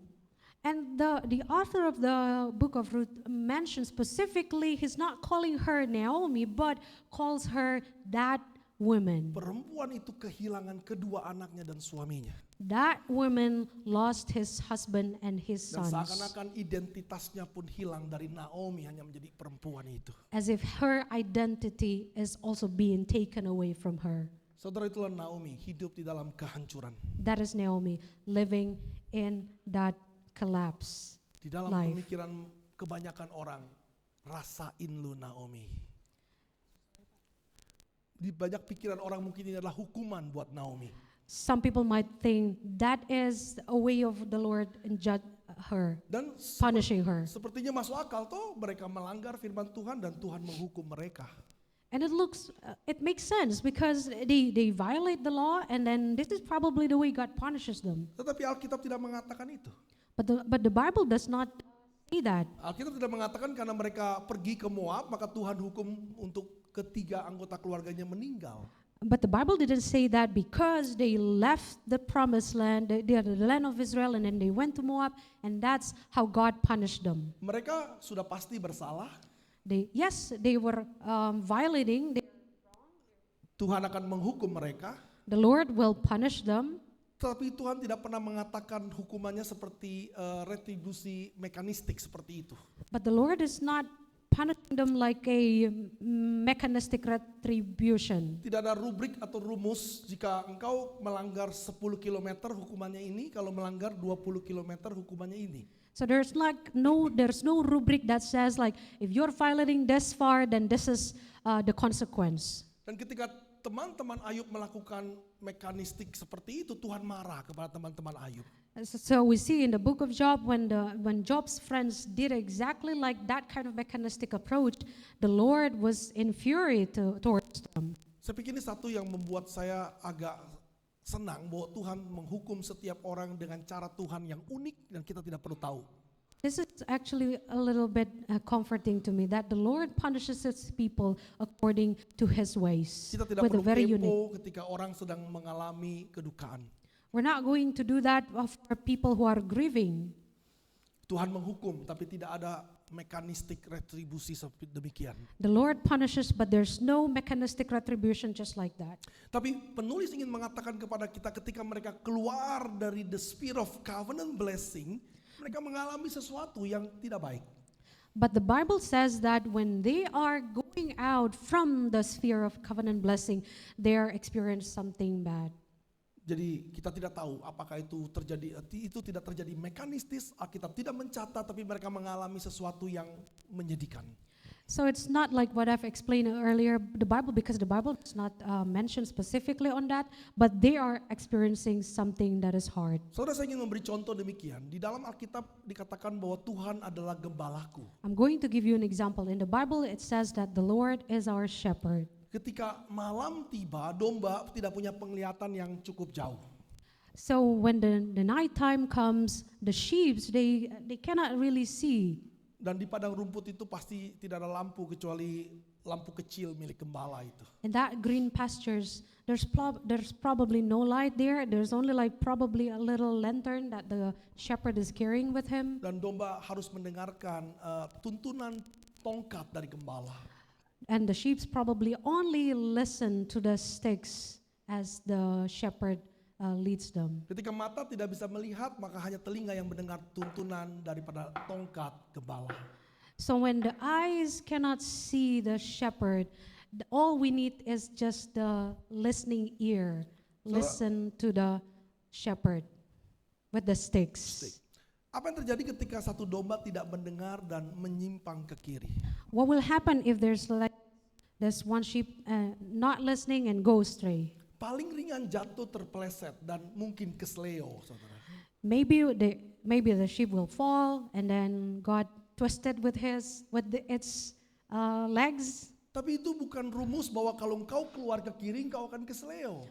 S2: And the author of the book of Ruth mentions specifically, he's not calling her Naomi, but calls her that woman.
S1: Perempuan itu kehilangan kedua anaknya dan suaminya.
S2: That woman lost his husband and his
S1: Dan
S2: sons.
S1: seakan-akan identitasnya pun hilang dari Naomi, hanya menjadi perempuan itu.
S2: As if her identity is also being taken away from her.
S1: Saudara, itulah Naomi, hidup di dalam kehancuran.
S2: That is Naomi, living in that collapse.
S1: Di dalam
S2: Life.
S1: pemikiran kebanyakan orang, rasain lu Naomi. Di banyak pikiran orang mungkin ini adalah hukuman buat Naomi.
S2: Some people might think that is a way of the Lord and judge her,
S1: Dan
S2: punishing her.
S1: sepertinya masuk akal toh, mereka melanggar firman Tuhan dan Tuhan menghukum mereka.
S2: And it makes sense because they violate the law, and then this is probably the way God punishes them.
S1: Tetapi Alkitab tidak mengatakan itu.
S2: But the Bible does not say that.
S1: Alkitab tidak mengatakan karena mereka pergi ke Moab, maka Tuhan hukum untuk ketiga anggota keluarganya meninggal.
S2: But the Bible didn't say that because they left the promised land, the land of Israel, and then they went to Moab, and that's how God punished them.
S1: Mereka sudah pasti bersalah.
S2: They were violating.
S1: Tuhan akan menghukum mereka.
S2: The Lord will punish them.
S1: Tetapi Tuhan tidak pernah mengatakan hukumannya seperti retribusi mekanistik seperti itu.
S2: But the Lord is not punishing them like a mechanistic retribution.
S1: Tidak ada rubrik atau rumus, jika engkau melanggar 10 km hukumannya ini, kalau melanggar 20 km hukumannya ini.
S2: So there's no rubric that says like if you're violating this far, then this is the consequence.
S1: Dan ketika teman-teman Ayub melakukan mekanistik seperti itu, Tuhan marah kepada teman-teman Ayub.
S2: So we see in the book of Job when Job's friends did exactly like that kind of mechanistic approach, the Lord was infuriated towards them.
S1: Saya pikir ini satu yang membuat saya agak senang bahwa Tuhan menghukum setiap orang dengan cara Tuhan yang unik dan kita tidak perlu tahu.
S2: This is actually a little bit comforting to me that the Lord punishes His people according to His ways.
S1: Kita tidak
S2: with a
S1: perlu
S2: very
S1: kepo
S2: unique.
S1: ketika orang sedang mengalami kedukaan.
S2: We're not going to do that for people who are grieving.
S1: Tuhan menghukum tapi tidak ada mekanistik retribusi seperti demikian.
S2: The Lord punishes, but there's no mechanistic retribution just like that.
S1: Tapi penulis ingin mengatakan kepada kita ketika mereka keluar dari the sphere of covenant blessing, mereka mengalami sesuatu yang tidak baik.
S2: But the Bible says that when they are going out from the sphere of covenant blessing, they are experiencing something bad.
S1: Jadi kita tidak tahu apakah itu tidak terjadi mekanistis, Alkitab tidak mencatat, tapi mereka mengalami sesuatu yang menyedihkan.
S2: So it's not like what I've explained earlier, because the Bible does not mention specifically on that, but they are experiencing something that is hard.
S1: Saudara, saya ingin memberi contoh demikian. Di dalam Alkitab dikatakan bahwa Tuhan adalah gembalaku.
S2: I'm going to give you an example. In the Bible it says that the Lord is our shepherd.
S1: Ketika malam tiba, domba tidak punya penglihatan yang cukup jauh.
S2: So when the night time comes, the sheep they cannot really see.
S1: Dan di padang rumput itu pasti tidak ada lampu kecuali lampu kecil milik gembala itu.
S2: In that green pastures, there's probably no light there. There's only like probably a little lantern that the shepherd is carrying with him.
S1: Dan domba harus mendengarkan tuntunan tongkat dari gembala.
S2: And the sheep probably only listen to the sticks as the shepherd leads them.
S1: Ketika mata tidak bisa melihat, maka hanya telinga yang mendengar tuntunan daripada tongkat gembala.
S2: So when the eyes cannot see the shepherd, all we need is just the listening ear. Listen to the shepherd with the sticks.
S1: Apa yang terjadi ketika satu domba tidak mendengar dan menyimpang ke kiri?
S2: What will happen if there's one sheep not listening and go astray?
S1: Paling ringan jatuh terpeleset dan mungkin kesleo, saudara.
S2: Maybe the sheep will fall and then God twisted with its legs.
S1: Tapi itu bukan rumus bahwa kalau engkau keluar ke kiri engkau akan kesleo.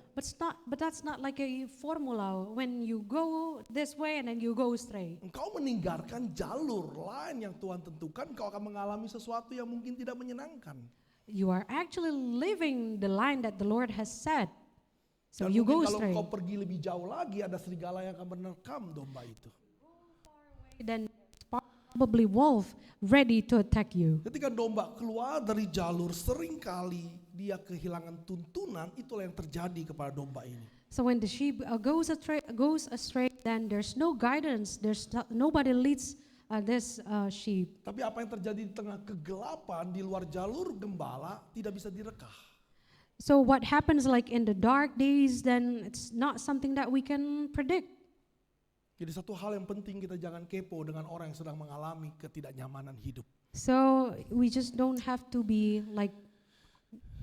S2: But that's not like a formula. When you go this way and then you go straight.
S1: Engkau meninggalkan jalur lain yang Tuhan tentukan, engkau akan mengalami sesuatu yang mungkin tidak menyenangkan.
S2: You are actually living the line that the Lord has set. So
S1: Dan
S2: you go
S1: mungkin kalau
S2: straight.
S1: engkau pergi lebih jauh lagi ada serigala yang akan menerkam domba itu.
S2: Then probably wolf ready to attack you.
S1: Ketika domba keluar dari jalur, seringkali dia kehilangan tuntunan, itulah yang terjadi kepada domba ini.
S2: So when the sheep goes astray, then there's no guidance. Nobody leads this sheep.
S1: Tapi apa yang terjadi di tengah kegelapan di luar jalur gembala tidak bisa direkah.
S2: So what happens like in the dark days, then it's not something that we can predict.
S1: Jadi satu hal yang penting, kita jangan kepo dengan orang yang sedang mengalami ketidaknyamanan hidup.
S2: So we just don't have to be like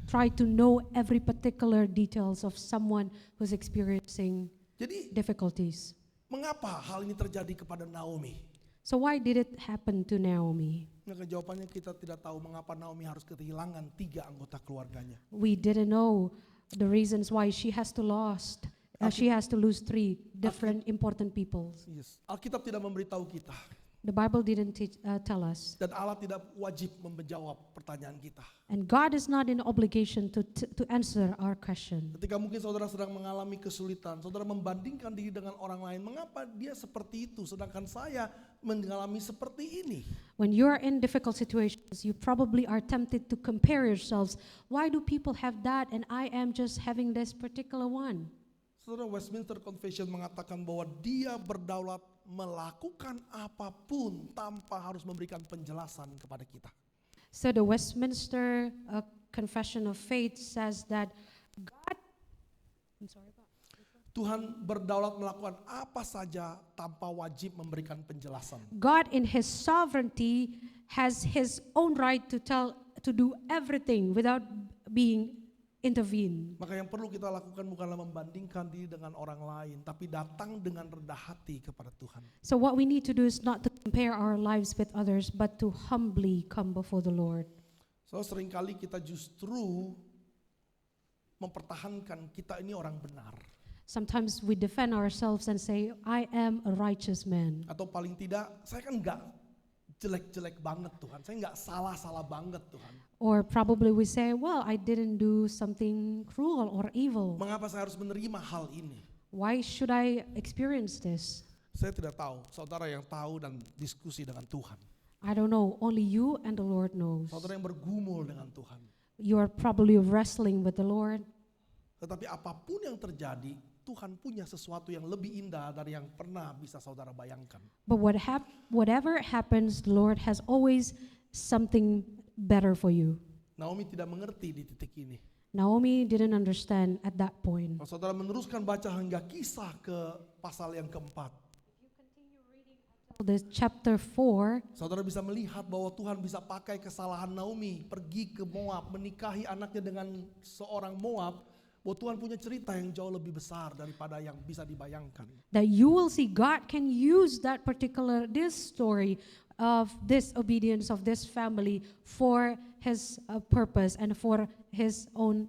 S2: try to know every particular details of someone who's experiencing
S1: Jadi
S2: difficulties.
S1: mengapa hal ini terjadi kepada Naomi?
S2: So why did it happen to Naomi?
S1: Maka jawabannya kita tidak tahu mengapa Naomi harus kehilangan 3 anggota keluarganya.
S2: We didn't know the reasons why she has to lose 3 different important people.
S1: Yes. Alkitab tidak memberitahu kita.
S2: The Bible didn't tell us.
S1: Dan Allah tidak wajib menjawab pertanyaan kita.
S2: And God is not in obligation to answer our question.
S1: Ketika mungkin saudara sedang mengalami kesulitan, saudara membandingkan diri dengan orang lain, mengapa dia seperti itu sedangkan saya mengalami seperti ini?
S2: When you're in difficult situations, you probably are tempted to compare yourselves. Why do people have that and I am just having this particular one?
S1: Saudara, Westminster Confession mengatakan bahwa dia berdaulat melakukan apapun tanpa harus memberikan penjelasan kepada kita.
S2: So the Westminster Confession of Faith says that God,
S1: Tuhan berdaulat melakukan apa saja tanpa wajib memberikan penjelasan.
S2: God in His sovereignty has His own right to do everything without being intervene.
S1: Maka yang perlu kita lakukan bukanlah membandingkan diri dengan orang lain, tapi datang dengan rendah hati kepada Tuhan.
S2: So what we need to do is not to compare our lives with others, but to humbly come before the Lord.
S1: So seringkali kita justru mempertahankan kita ini orang benar.
S2: Sometimes we defend ourselves and say, I am a righteous man.
S1: Atau paling tidak, saya kan enggak jelek-jelek banget Tuhan, saya enggak salah-salah banget Tuhan.
S2: Or probably we say, well, I didn't do something cruel or evil.
S1: Mengapa saya harus menerima hal ini?
S2: Why should I experience this?
S1: Saya tidak tahu, saudara yang tahu dan diskusi dengan Tuhan.
S2: I don't know, only you and the Lord knows.
S1: Saudara yang bergumul dengan Tuhan.
S2: You are probably wrestling with the Lord.
S1: Tetapi apapun yang terjadi, Tuhan punya sesuatu yang lebih indah dari yang pernah bisa saudara bayangkan.
S2: But whatever happens, the Lord has always something better for you.
S1: Naomi tidak mengerti di titik ini.
S2: Naomi didn't understand at that point.
S1: Kalau saudara meneruskan baca hingga kisah ke pasal yang keempat,
S2: The chapter 4,
S1: saudara bisa melihat bahwa Tuhan bisa pakai kesalahan Naomi pergi ke Moab, menikahi anaknya dengan seorang Moab, bahwa Tuhan punya cerita yang jauh lebih besar daripada yang bisa dibayangkan.
S2: that you will see God can use this story of this obedience of this family for His purpose and for His own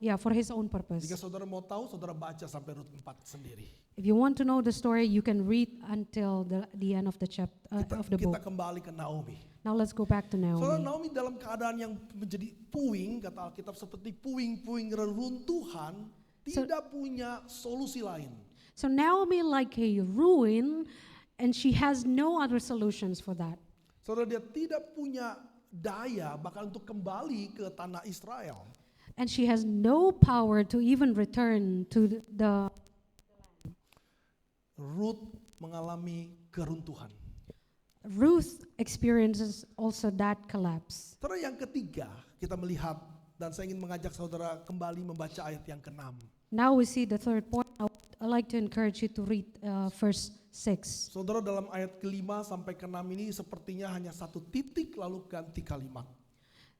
S2: purpose.
S1: Jika saudara mau tahu, saudara baca sampai Rut 4 sendiri.
S2: If you want to know the story, you can read until the end of the chapter of the
S1: Kita
S2: book.
S1: kembali ke Naomi.
S2: Now let's go back to
S1: Saudara,
S2: Naomi.
S1: Naomi dalam keadaan yang menjadi puing, kata Alkitab, seperti puing-puing reruntuhan, tidak punya solusi lain.
S2: So Naomi like a ruin, and she has no other solutions for that.
S1: Saudara, dia tidak punya daya bahkan untuk kembali ke tanah Israel.
S2: And she has no power to even return to the
S1: Ruth mengalami keruntuhan.
S2: Ruth experiences also that collapse.
S1: Saudara, yang ketiga kita melihat, dan saya ingin mengajak saudara kembali membaca ayat yang ke-6.
S2: Now we see the third point. I'd like to encourage you to read verse 6.
S1: Saudara, dalam ayat ke-5 sampai ke-6 ini sepertinya hanya satu titik lalu ganti kalimat.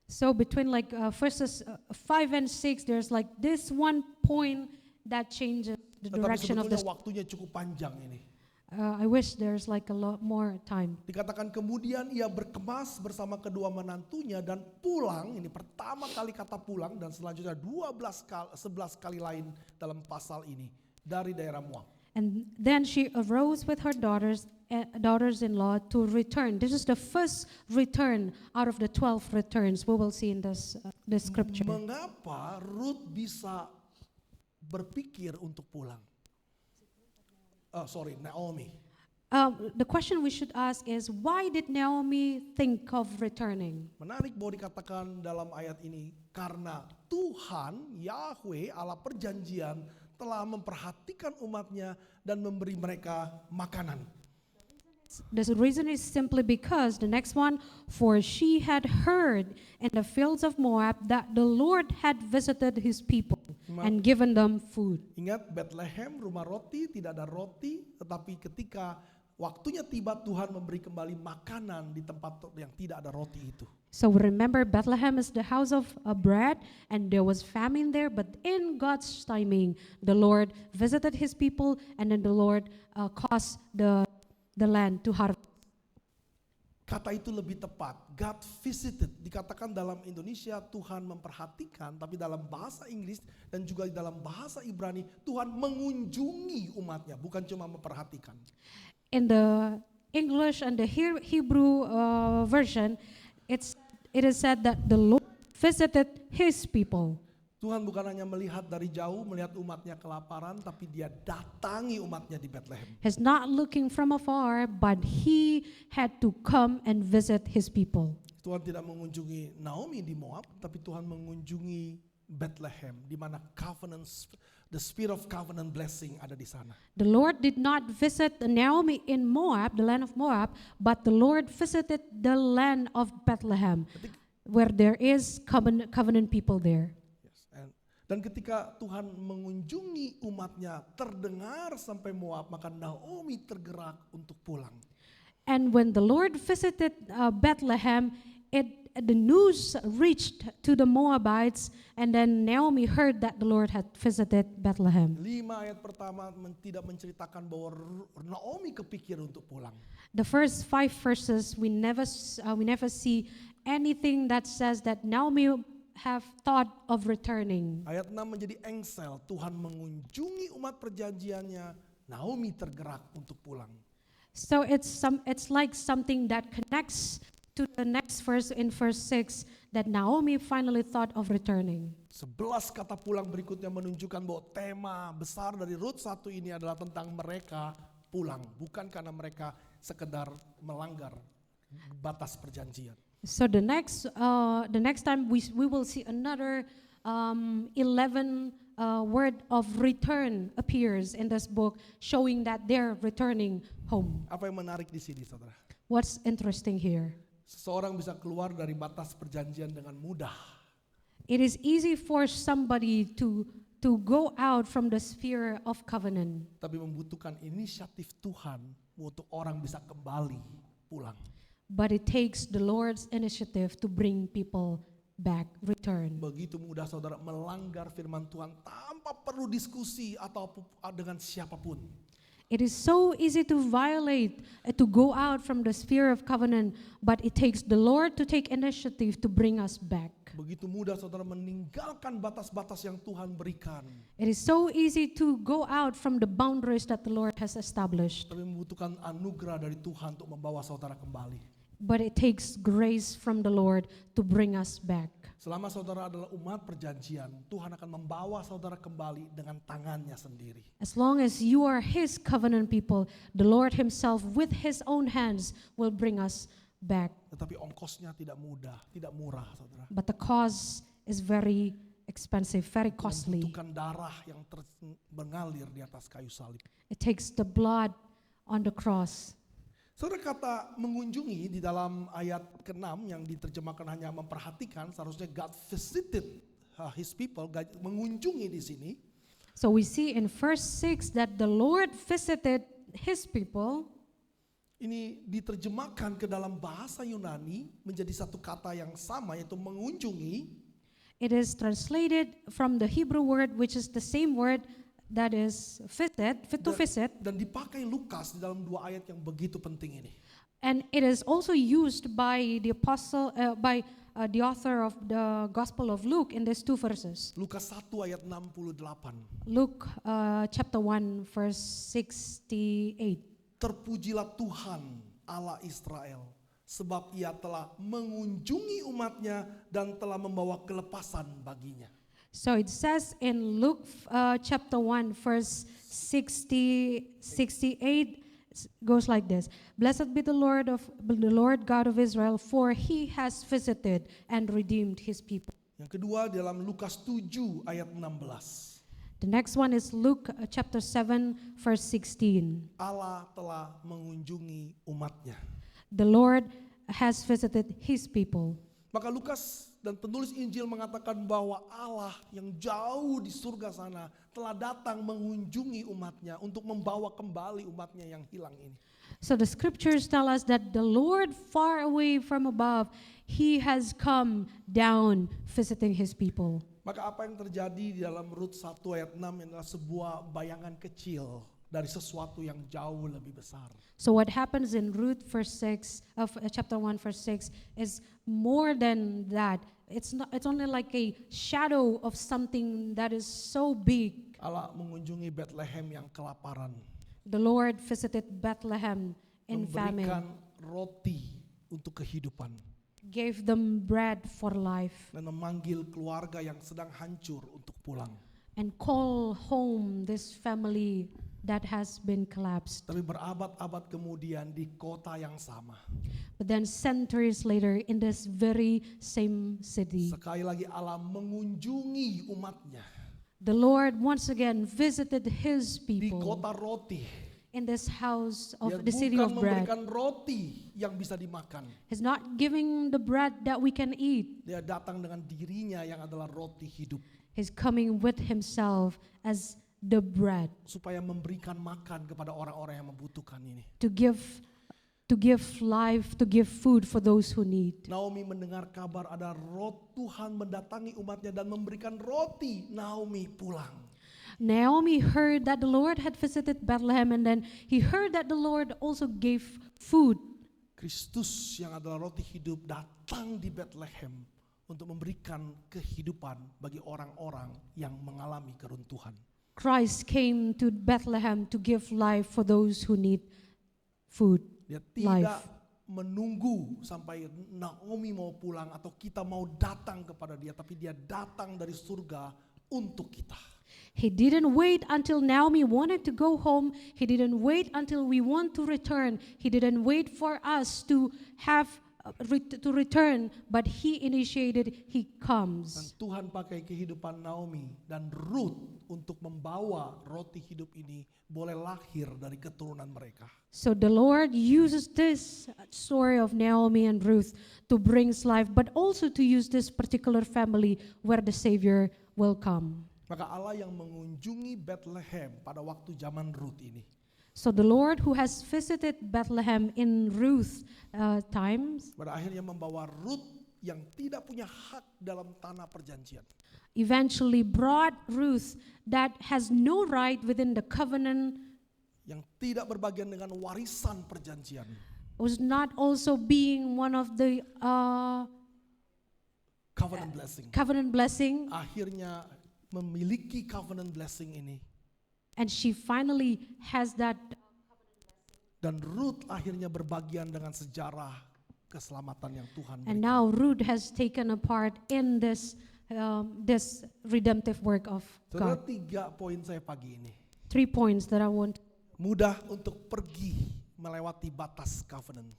S2: So between verses 5 and 6, there's like this one point that changes the
S1: Tetapi
S2: direction of the.
S1: sebetulnya waktunya cukup panjang ini.
S2: I wish there's like a lot more time.
S1: Dikatakan kemudian ia berkemas bersama kedua menantunya dan pulang, ini pertama kali kata pulang, dan selanjutnya 11 kali lain dalam pasal ini dari daerah Moab.
S2: And then she arose with her daughters-in-law to return. This is the first return out of the 12 returns we will see in this scripture.
S1: Mengapa Ruth bisa berpikir untuk pulang? Naomi.
S2: The question we should ask is, why did Naomi think of returning?
S1: Menarik bahwa dikatakan dalam ayat ini, karena Tuhan, Yahweh, Allah perjanjian, telah memperhatikan umatnya dan memberi mereka makanan.
S2: The reason is simply because the next one, for she had heard in the fields of Moab that the Lord had visited His people and given them food.
S1: Ingat, Bethlehem, rumah roti, tidak ada roti, tetapi ketika waktunya tiba, Tuhan memberi kembali makanan di tempat yang tidak ada roti itu.
S2: So remember, Bethlehem is the house of bread, and there was famine there, but in God's timing, the Lord visited His people, and then the Lord caused the land to harvest.
S1: Kata itu lebih tepat, God visited. Dikatakan dalam Indonesia Tuhan memperhatikan, tapi dalam bahasa Inggris dan juga dalam bahasa Ibrani, Tuhan mengunjungi umatnya, bukan cuma memperhatikan.
S2: In the English and the Hebrew version, it is said that the Lord visited His people.
S1: Tuhan bukan hanya melihat dari jauh, melihat umatnya kelaparan, tapi dia datangi umatnya di Bethlehem.
S2: He's not looking from afar, but He had to come and visit His people.
S1: Tuhan tidak mengunjungi Naomi di Moab, tapi Tuhan mengunjungi Bethlehem, di mana the spirit of covenant blessing ada di sana.
S2: The Lord did not visit Naomi in Moab, the land of Moab, but the Lord visited the land of Bethlehem, where there is covenant people there.
S1: Dan ketika Tuhan mengunjungi umatnya, terdengar sampai Moab, maka Naomi tergerak untuk pulang.
S2: And when the Lord visited Bethlehem, the news reached to the Moabites, and then Naomi heard that the Lord had visited Bethlehem.
S1: 5 ayat pertama tidak menceritakan bahwa Naomi kepikir untuk pulang.
S2: The first 5 verses, we never see anything that says that Naomi have thought of returning.
S1: Ayat 6 menjadi engsel, Tuhan mengunjungi umat perjanjiannya, Naomi tergerak untuk pulang.
S2: So it's like something that connects to the next verse in verse 6, that Naomi finally thought of returning.
S1: 11 kata pulang berikutnya menunjukkan bahwa tema besar dari Rut 1 ini adalah tentang mereka pulang, bukan karena mereka sekedar melanggar batas perjanjian.
S2: So the next time we will see another 11 word of return appears in this book, showing that they're returning home.
S1: Apa yang menarik di sini, saudara?
S2: What's interesting here?
S1: Seseorang bisa keluar dari batas perjanjian dengan mudah.
S2: It is easy for somebody to go out from the sphere of covenant.
S1: Tapi membutuhkan inisiatif Tuhan untuk orang bisa kembali pulang.
S2: But it takes the Lord's initiative to bring people back, return.
S1: Begitu mudah saudara melanggar firman Tuhan tanpa perlu diskusi atau dengan siapapun.
S2: It is so easy to violate, to go out from the sphere of covenant, but it takes the Lord to take initiative to bring us back.
S1: Begitu mudah saudara meninggalkan batas-batas yang Tuhan berikan.
S2: It is so easy to go out from the boundaries that the Lord has established.
S1: Tapi membutuhkan anugerah dari Tuhan untuk membawa saudara kembali.
S2: But it takes grace from the Lord to bring us back.
S1: Selama saudara adalah umat perjanjian, Tuhan akan membawa saudara kembali dengan tangannya sendiri.
S2: As long as you are His covenant people, the Lord Himself with His own hands will bring us back.
S1: Tetapi ongkosnya tidak mudah, tidak murah saudara.
S2: But the cost is very expensive, very costly.
S1: Membutuhkan darah yang mengalir di atas kayu salib.
S2: It takes the blood on the cross.
S1: Saudara, kata mengunjungi di dalam ayat ke-6 yang diterjemahkan hanya memperhatikan, seharusnya God visited His people, God mengunjungi di sini.
S2: So we see in verse 6 that the Lord visited His people.
S1: Ini diterjemahkan ke dalam bahasa Yunani menjadi satu kata yang sama, yaitu mengunjungi.
S2: It is translated from the Hebrew word, which is the same word that is to visit.
S1: Dan dipakai Lukas di dalam 2 ayat yang begitu penting ini.
S2: And it is also used by the the author of the Gospel of Luke in these 2 verses.
S1: Lukas 1 ayat 68.
S2: Luke chapter 1 verse 68.
S1: Terpujilah Tuhan Allah Israel, sebab Ia telah mengunjungi umatnya dan telah membawa kelepasan baginya.
S2: So it says in Luke chapter 1 verse 68 goes like this. Blessed be the Lord God of Israel, for He has visited and redeemed His people.
S1: Yang kedua dalam Lukas 7 ayat 16.
S2: The next one is Luke chapter 7 verse 16.
S1: Allah telah mengunjungi umatnya.
S2: The Lord has visited His people.
S1: Maka Lukas dan penulis Injil mengatakan bahwa Allah yang jauh di surga sana telah datang mengunjungi umatnya untuk membawa kembali umatnya yang hilang ini.
S2: So the scriptures tell us that the Lord far away from above, He has come down visiting His people.
S1: Maka apa yang terjadi di dalam Rut 1 ayat 6 adalah sebuah bayangan kecil dari sesuatu yang jauh lebih besar.
S2: So what happens in Ruth chapter 1 verse 6 is more than that. It's only like a shadow of something that is so big.
S1: Allah mengunjungi Bethlehem yang kelaparan.
S2: The Lord visited Bethlehem in famine,
S1: memberikan roti untuk kehidupan,
S2: gave them bread for life,
S1: dan memanggil keluarga yang sedang hancur untuk pulang.
S2: and call home this family that has been collapsed.
S1: Tapi berabad-abad kemudian di kota yang sama,
S2: But then centuries later in this very same city,
S1: sekali lagi Allah mengunjungi umatnya
S2: the Lord once again visited his
S1: di
S2: people
S1: kota roti.
S2: in this house
S1: Dia
S2: of the city
S1: bukan
S2: of bread.
S1: memberikan roti yang bisa dimakan.
S2: He's not giving the bread that we can eat.
S1: Dia datang dengan dirinya yang adalah roti hidup,
S2: He's coming with himself as the bread
S1: supaya memberikan makan kepada orang-orang yang membutuhkan ini.
S2: to give life, to give food for those who need.
S1: Naomi mendengar kabar ada Tuhan mendatangi umatnya dan memberikan roti. Naomi pulang.
S2: Naomi heard that the Lord had visited Bethlehem, and then he heard that the Lord also gave food.
S1: Kristus yang adalah roti hidup datang di Bethlehem untuk memberikan kehidupan bagi orang-orang yang mengalami keruntuhan.
S2: Christ came to Bethlehem to give life for those who need food.
S1: Dia tidak menunggu sampai Naomi mau pulang atau kita mau datang kepada dia, tapi dia datang dari surga untuk kita.
S2: He didn't wait until Naomi wanted to go home. He didn't wait until we want to return. He didn't wait for us to have to return, but he initiated, he
S1: Dan
S2: comes.
S1: Tuhan pakai kehidupan Naomi dan Ruth untuk membawa roti hidup ini boleh lahir dari keturunan mereka.
S2: So the Lord uses this story of Naomi and Ruth to bring life, but also to use this particular family where the Savior will come.
S1: Maka Allah yang mengunjungi Bethlehem pada waktu zaman Ruth ini,
S2: So the Lord who has visited Bethlehem in Ruth times
S1: pada akhirnya membawa Ruth yang tidak punya hak dalam tanah perjanjian,
S2: eventually brought Ruth that has no right within the covenant,
S1: yang tidak berbagian dengan warisan perjanjian,
S2: was not also being one of the
S1: covenant blessing.
S2: blessing,
S1: Akhirnya memiliki covenant blessing ini,
S2: and she finally has that.
S1: dan Ruth akhirnya berbagian dengan sejarah keselamatan yang Tuhan
S2: And
S1: berikan.
S2: now Ruth has taken a part in this redemptive work of
S1: Saudara,
S2: God.
S1: 3 poin saya pagi ini.
S2: 3 points that I want.
S1: Mudah untuk pergi melewati batas covenant.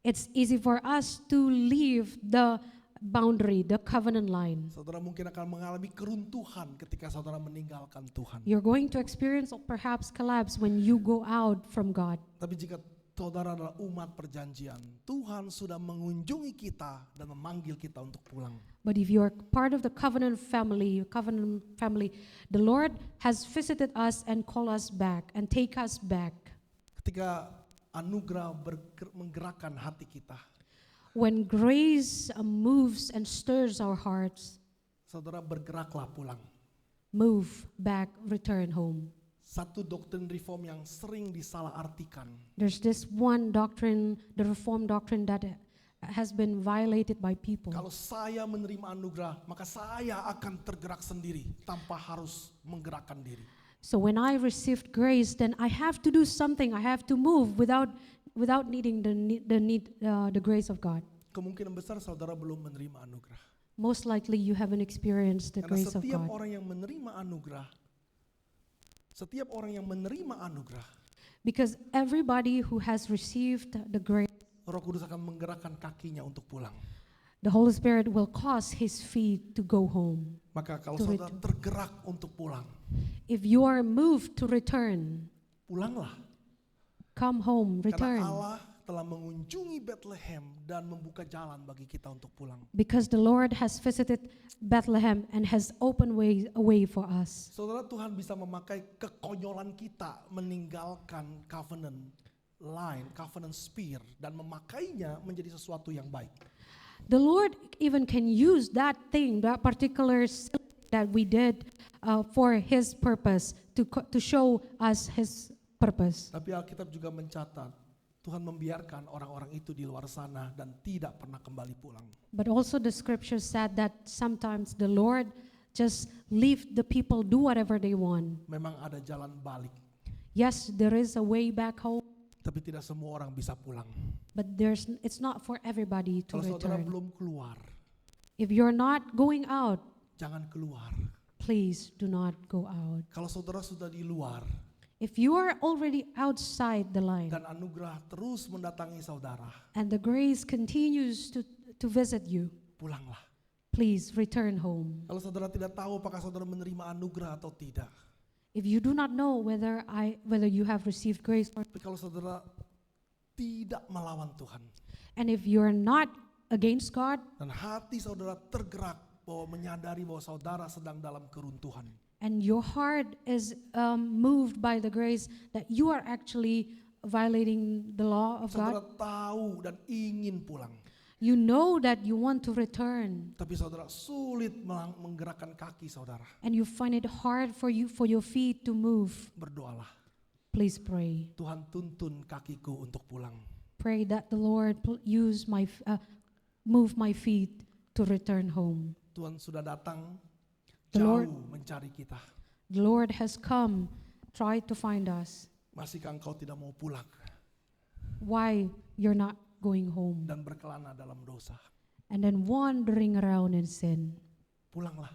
S2: It's easy for us to leave the boundary, the covenant line.
S1: Saudara mungkin akan mengalami keruntuhan ketika saudara meninggalkan Tuhan.
S2: You're going to experience or perhaps collapse when you go out from God.
S1: Tapi jika saudara adalah umat perjanjian, Tuhan sudah mengunjungi kita dan memanggil kita untuk pulang.
S2: But if you're part of the covenant family, the Lord has visited us and called us back and take us back.
S1: Ketika anugerah menggerakkan hati kita,
S2: When grace moves and stirs our hearts,
S1: saudara bergeraklah pulang.
S2: move back, return home.
S1: Satu doktrin reform yang sering disalahartikan,
S2: There's this one doctrine, the Reformed doctrine, that has been violated by people.
S1: kalau saya menerima anugerah, maka saya akan tergerak sendiri tanpa harus menggerakkan diri.
S2: So when I received grace, then I have to do something. I have to move without needing the grace of God.
S1: Kemungkinan besar saudara belum menerima anugerah.
S2: Most likely you haven't experienced the
S1: Karena
S2: grace of
S1: setiap
S2: God.
S1: orang yang menerima anugerah,
S2: Because everybody who has received the grace,
S1: Roh Kudus akan menggerakkan kakinya untuk pulang.
S2: the Holy Spirit will cause his feet to go home.
S1: Maka kalau
S2: To
S1: saudara tergerak untuk pulang,
S2: If you are moved to return,
S1: pulanglah.
S2: come home,
S1: Karena
S2: return.
S1: Allah telah mengunjungi Bethlehem dan membuka jalan bagi kita untuk pulang.
S2: Because the Lord has visited Bethlehem and has opened a way for us.
S1: Saudara, Tuhan bisa memakai kekonyolan kita meninggalkan covenant line, covenant spear, dan memakainya menjadi sesuatu yang baik.
S2: The Lord even can use that thing, that particular sin that we did for His purpose, to show us His purpose.
S1: Tapi Alkitab juga mencatat, Tuhan membiarkan orang-orang itu di luar sana dan tidak pernah kembali pulang.
S2: But also the scripture said that sometimes the Lord just leave the people do whatever they want.
S1: Memang ada jalan balik.
S2: Yes, there is a way back home.
S1: Tapi tidak semua orang bisa pulang.
S2: But it's not for everybody to
S1: Kalau saudara
S2: return.
S1: belum keluar,
S2: If you're not going out,
S1: jangan keluar.
S2: please do not go out.
S1: Kalau saudara sudah di luar
S2: If you are already outside the line
S1: dan anugerah terus mendatangi saudara,
S2: and the grace continues to visit you,
S1: pulanglah.
S2: please return home.
S1: Kalau saudara tidak tahu apakah saudara menerima anugerah atau tidak,
S2: If you do not know whether you have received grace or,
S1: tapi kalau saudara tidak melawan Tuhan
S2: and if you're not against God
S1: dan hati saudara tergerak bahwa menyadari bahwa saudara sedang dalam keruntuhan,
S2: and your heart is moved by the grace that you are actually violating the law of
S1: saudara
S2: God,
S1: tahu dan ingin pulang,
S2: you know that you want to return
S1: tapi saudara sulit menggerakkan kaki saudara,
S2: and you find it hard for your feet to move,
S1: berdoalah.
S2: please pray.
S1: Tuhan, tuntun kakiku untuk pulang.
S2: Pray that the Lord move my feet to return home.
S1: Tuhan sudah datang
S2: The
S1: jauh
S2: Lord-
S1: mencari kita.
S2: The Lord has come, tried to find us.
S1: Masihkah engkau tidak mau pulang
S2: Why you're not going home
S1: dan berkelana dalam dosa?
S2: and then wandering around in sin?
S1: Pulanglah.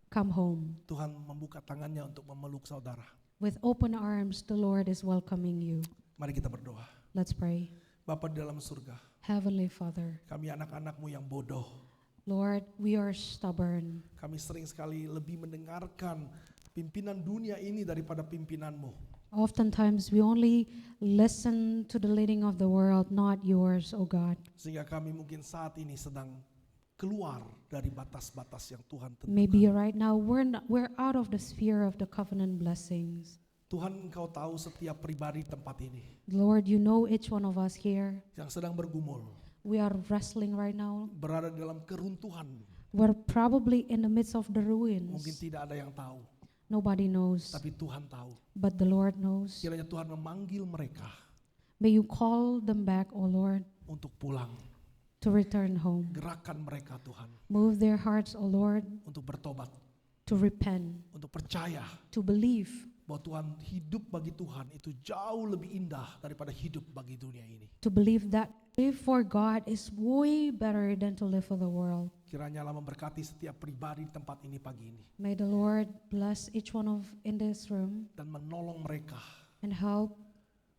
S2: Come home.
S1: Tuhan membuka tangannya untuk memeluk saudara.
S2: With open arms, the Lord is welcoming you.
S1: Mari kita berdoa.
S2: Let's pray.
S1: Bapa di dalam surga,
S2: Heavenly Father,
S1: kami anak-anakmu yang bodoh.
S2: Lord, we are stubborn.
S1: Kami sering sekali lebih mendengarkan pimpinan dunia ini daripada pimpinanmu.
S2: Oftentimes, we only listen to the leading of the world, not yours, O God.
S1: Sehingga kami mungkin saat ini sedang keluar dari batas-batas yang Tuhan
S2: Maybe
S1: tentukan.
S2: right now we're out of the sphere of the covenant blessings.
S1: Tuhan, engkau tahu setiap pribadi di tempat ini
S2: Lord, you know each one of us here.
S1: yang sedang bergumul,
S2: We are wrestling right now.
S1: berada di dalam keruntuhan.
S2: We're probably in the midst of the
S1: Mungkin
S2: ruins.
S1: tidak ada yang tahu,
S2: Nobody knows,
S1: tapi Tuhan tahu.
S2: but the Lord knows.
S1: Kiranya Tuhan memanggil mereka
S2: May you call them back, O Lord,
S1: untuk pulang.
S2: to return home.
S1: Gerakan mereka Tuhan
S2: Move their hearts, O Lord,
S1: untuk bertobat,
S2: to repent,
S1: untuk percaya
S2: to believe,
S1: bahwa Tuhan, hidup bagi Tuhan itu jauh lebih indah daripada hidup bagi dunia ini.
S2: to believe that live for God is way better than to live for the world.
S1: Kiranya Allah memberkati setiap pribadi di tempat ini pagi ini
S2: May the Lord bless each one of in this room
S1: dan menolong mereka
S2: and help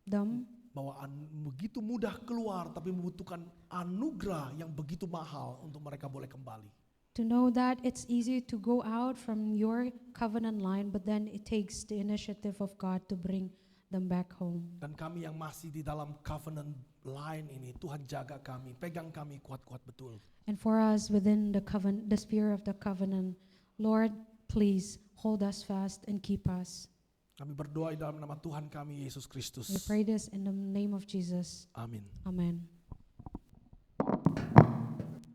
S2: them
S1: bahwa begitu mudah keluar tapi membutuhkan anugerah yang begitu mahal untuk mereka boleh kembali.
S2: to know that it's easy to go out from your covenant line, but then it takes the initiative of God to bring them back home.
S1: Dan kami yang masih di dalam covenant line ini, Tuhan jaga kami, pegang kami kuat-kuat betul.
S2: And for us within the sphere of the covenant, Lord, please hold us fast and keep us.
S1: Kami berdoa di dalam nama Tuhan kami Yesus Kristus.
S2: We pray this in the name of Jesus.
S1: Amin.
S2: Amen.